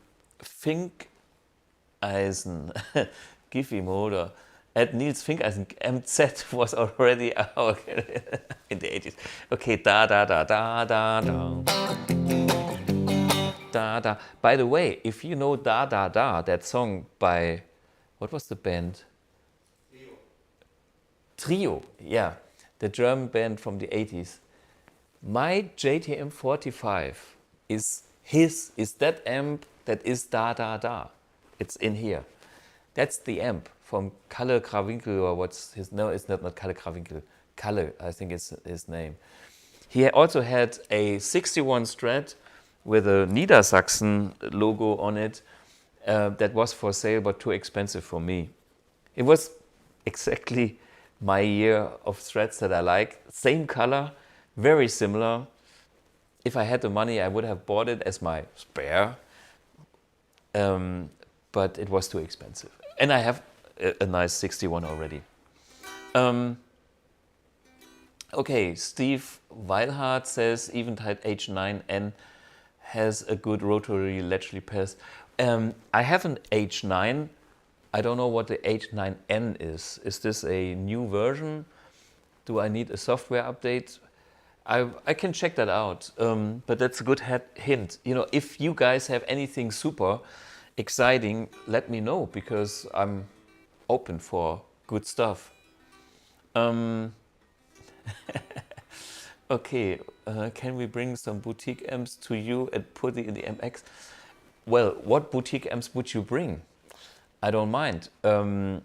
Giffy-Motor. At Nils Finkeisen, MZ was already out in the 80s. Okay, da da da da da da. Da da. By the way, if you know Da Da Da, that song by, what was the band? Trio, yeah, the German band from the 80s. My JTM 45 is that amp that is Da Da Da. It's in here. That's the amp from Kalle Krawinkel, or what's his, no, it's not Kalle Krawinkel. Kalle, I think it's his name. He also had a 61 Strat with a Niedersachsen logo on it that was for sale but too expensive for me. It was exactly my year of Strats that I like. Same color, very similar. If I had the money, I would have bought it as my spare, but it was too expensive. And I have a nice 61 already. Okay, Steve Weilhardt says Eventide H9N has a good rotary latchly pass. I have an H9. I don't know what the H9N is. Is this a new version? Do I need a software update? I can check that out, but that's a good hint. You know, if you guys have anything super exciting, let me know, because I'm open for good stuff. Okay, can we bring some boutique amps to you and put it in the AmpX? Well, what boutique amps would you bring? I don't mind. Hey,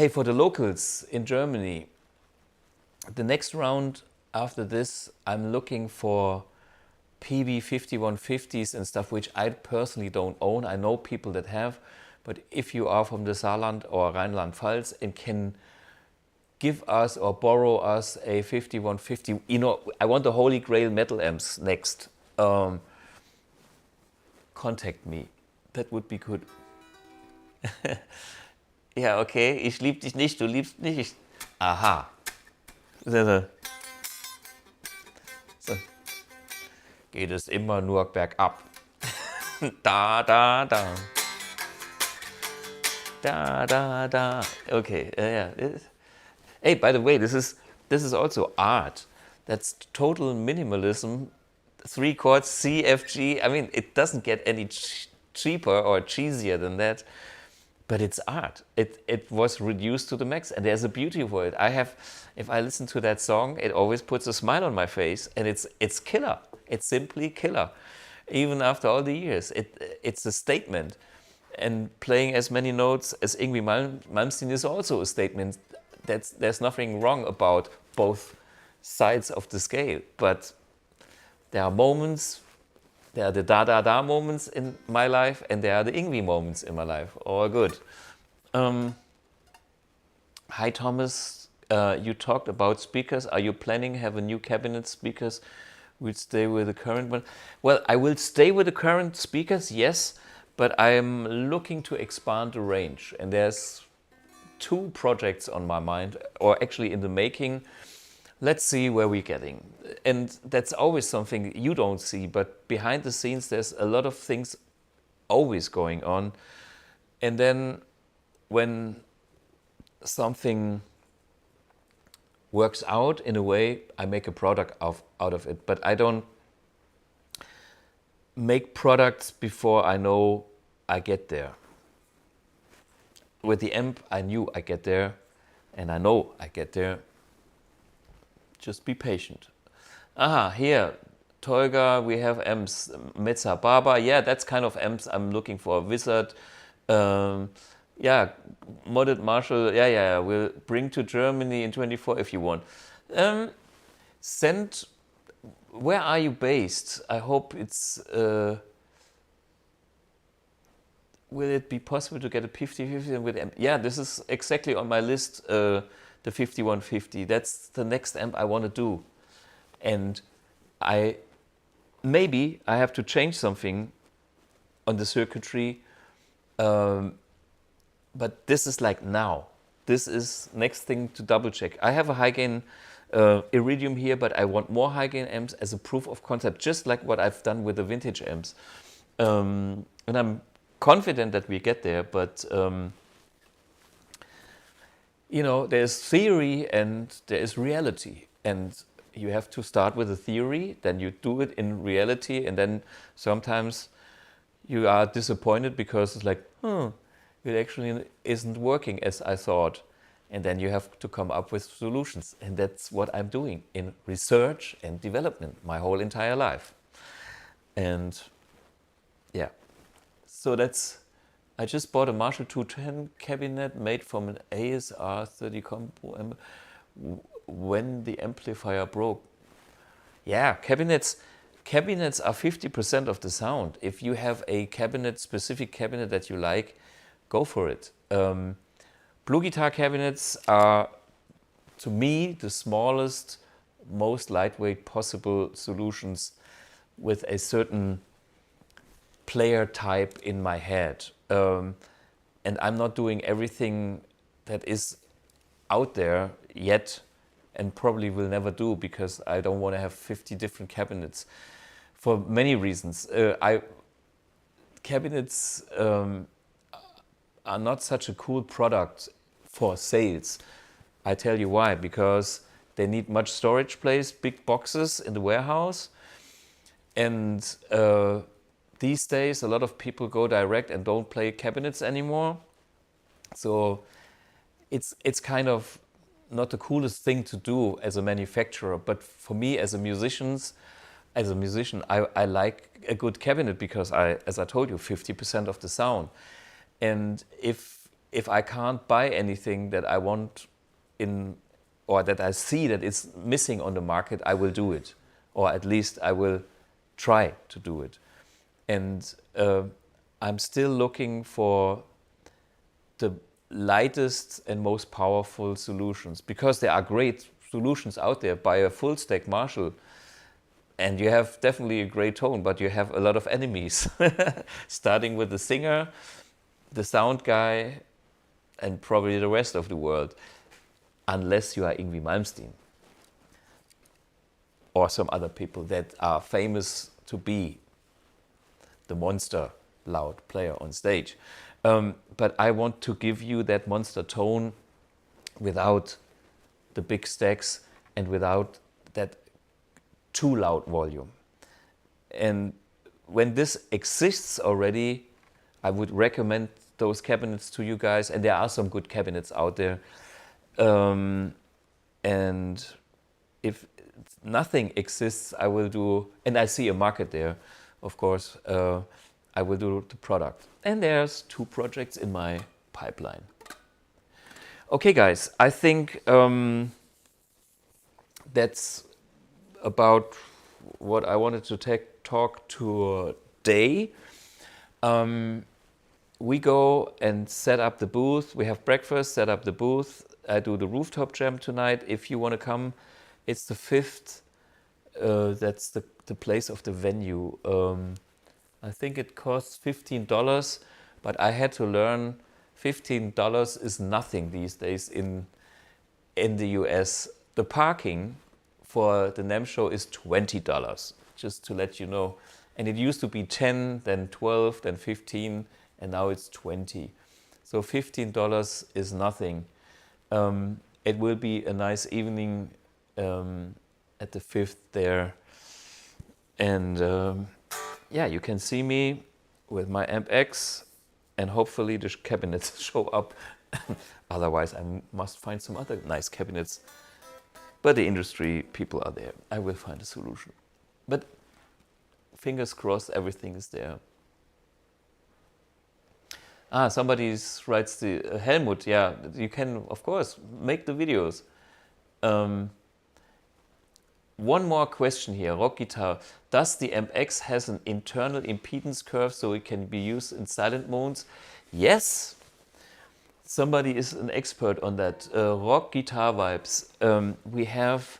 for the locals in Germany, the next round after this, I'm looking for PB 5150s and stuff, which I personally don't own. I know people that have, but if you are from the Saarland or Rheinland-Pfalz and can give us or borrow us a 5150, you know, I want the Holy Grail metal amps next. Contact me. That would be good. Ja, okay, ich lieb dich nicht, du liebst mich. Aha. So. Geht es immer nur bergab. Da, da, da. Da, da, da. Okay, yeah. Hey, by the way, this is also art. That's total minimalism. 3 chords, C, F, G. I mean, it doesn't get any cheaper or cheesier than that. But it's art. It was reduced to the max, and there's a beauty for it. If I listen to that song, it always puts a smile on my face, and it's killer. It's simply killer. Even after all the years, it's a statement. And playing as many notes as Yngwie Malmsteen is also a statement. There's nothing wrong about both sides of the scale, but there are moments. There are the da-da-da moments in my life, and there are the Yngwie moments in my life. All good. Hi, Thomas. You talked about speakers. Are you planning to have a new cabinet speakers? Will stay with the current one? Well, I will stay with the current speakers, yes, but I'm looking to expand the range. And there's 2 projects on my mind, or actually in the making. Let's see where we're getting. And that's always something you don't see, but behind the scenes there's a lot of things always going on. And then when something works out in a way, I make a product out of it. But I don't make products before I know I get there. With the amp, I knew I get there, and I know I get there. Just be patient. Aha, here, Tolga, we have amps. Mezza Baba, yeah, that's kind of amps I'm looking for. Wizard, yeah, Modded Marshall, yeah, we'll bring to Germany in 24 if you want. Where are you based? I hope it's, will it be possible to get a 50-50 with amp? Yeah, this is exactly on my list the 5150. That's the next amp I want to do. And maybe I have to change something on the circuitry, but this is like now. This is next thing to double check. I have a high gain IRIDIUM here, but I want more high gain amps as a proof of concept, just like what I've done with the vintage amps. And I'm confident that we get there, but you know, there's theory and there is reality. And you have to start with a theory, then you do it in reality, and then sometimes you are disappointed because it's like, it actually isn't working as I thought. And then you have to come up with solutions. And that's what I'm doing in research and development my whole entire life. And yeah, so I just bought a Marshall 210 cabinet made from an ASR 30 combo amp when the amplifier broke. Yeah, cabinets are 50% of the sound. If you have a specific cabinet that you like, go for it. BluGuitar cabinets are, to me, the smallest, most lightweight possible solutions with a certain player type in my head. And I'm not doing everything that is out there yet, and probably will never do, because I don't want to have 50 different cabinets for many reasons. Cabinets are not such a cool product for sales. I tell you why, because they need much storage space, big boxes in the warehouse, and these days a lot of people go direct and don't play cabinets anymore. So it's kind of not the coolest thing to do as a manufacturer, but for me as a musician, I like a good cabinet because as I told you, 50% of the sound. And if I can't buy anything that I want or that I see that is missing on the market, I will do it, or at least I will try to do it. And I'm still looking for the lightest and most powerful solutions, because there are great solutions out there. Buy a full stack Marshall and you have definitely a great tone, but you have a lot of enemies, starting with the singer, the sound guy, and probably the rest of the world, unless you are Yngwie Malmsteen or some other people that are famous to be the monster loud player on stage. But I want to give you that monster tone without the big stacks and without that too loud volume. And when this exists already, I would recommend those cabinets to you guys, and there are some good cabinets out there. And if nothing exists, I will do, and I see a market there, of course, I will do the product. And there's 2 projects in my pipeline. Okay, guys, I think that's about what I wanted to talk today. We go and set up the booth. We have breakfast, set up the booth. I do the rooftop jam tonight. If you want to come, it's the 5th. That's the place of the venue. I think it costs $15, but I had to learn $15 is nothing these days in the US. The parking for the NAMM Show is $20, just to let you know. And it used to be 10, then 12, then 15, and now it's 20. So $15 is nothing. It will be a nice evening at the 5th there. And yeah, you can see me with my AmpX, and hopefully the cabinets show up. Otherwise, I must find some other nice cabinets. But the industry people are there. I will find a solution. But fingers crossed, everything is there. Somebody writes the Helmut. Yeah, you can, of course, make the videos. One more question here, rock guitar. Does the AmpX has an internal impedance curve so it can be used in silent modes? Yes. somebody is an expert on that. Rock guitar vibes. We have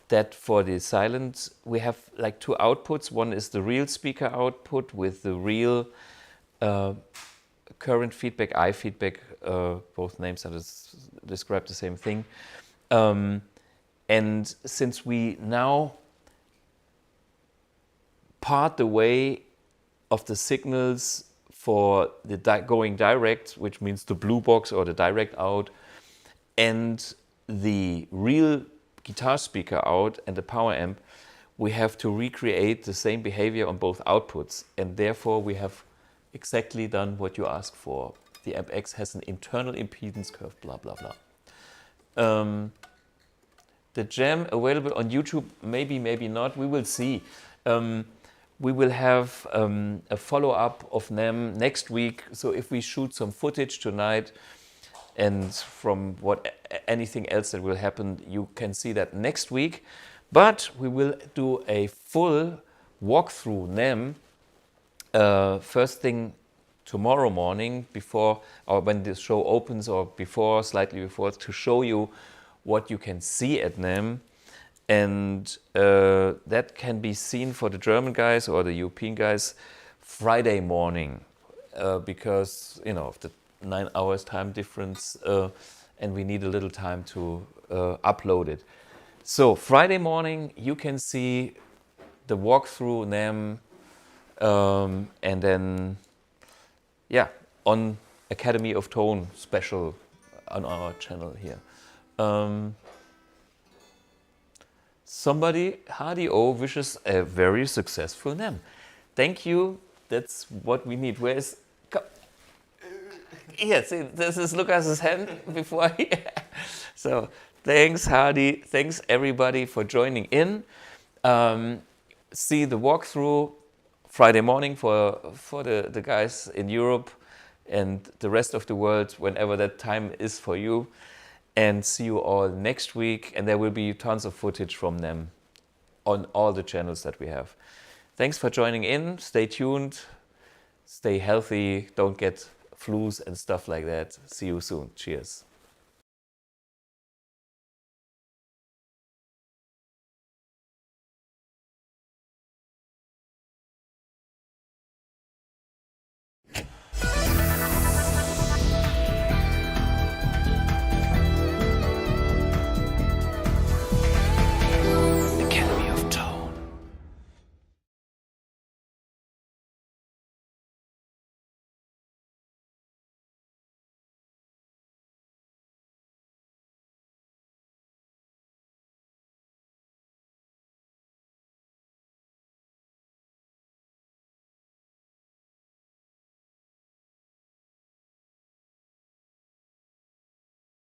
that for the silent. We have like 2 outputs. One is the real speaker output with the real current feedback, I feedback. Both names are describe the same thing. And since we now part the way of the signals for the going direct, which means the blue box or the direct out, and the real guitar speaker out and the power amp, we have to recreate the same behavior on both outputs. And therefore we have exactly done what you asked for. The AmpX has an internal impedance curve, blah, blah, blah. The jam available on YouTube, maybe, maybe not, we will see. We will have a follow-up of NAMM next week. So if we shoot some footage tonight and from anything else that will happen, you can see that next week. But we will do a full walkthrough NAMM first thing tomorrow morning before, or when the show opens, or before, slightly before, to show you what you can see at NAMM. And that can be seen for the German guys or the European guys Friday morning, because, you know, of the 9 hours time difference, and we need a little time to upload it. So Friday morning you can see the walkthrough NAMM, and then, yeah, on Academy of Tone special on our channel here. Somebody, Hardy O, wishes a very successful NAMM. Thank you. That's what we need. Where is... Yeah, see, this is Lucas's hand before he... So, thanks, Hardy. Thanks, everybody, for joining in. See the walkthrough Friday morning for the guys in Europe and the rest of the world, whenever that time is for you. And see you all next week. And there will be tons of footage from them on all the channels that we have. Thanks for joining in. Stay tuned. Stay healthy. Don't get flus and stuff like that. See you soon. Cheers.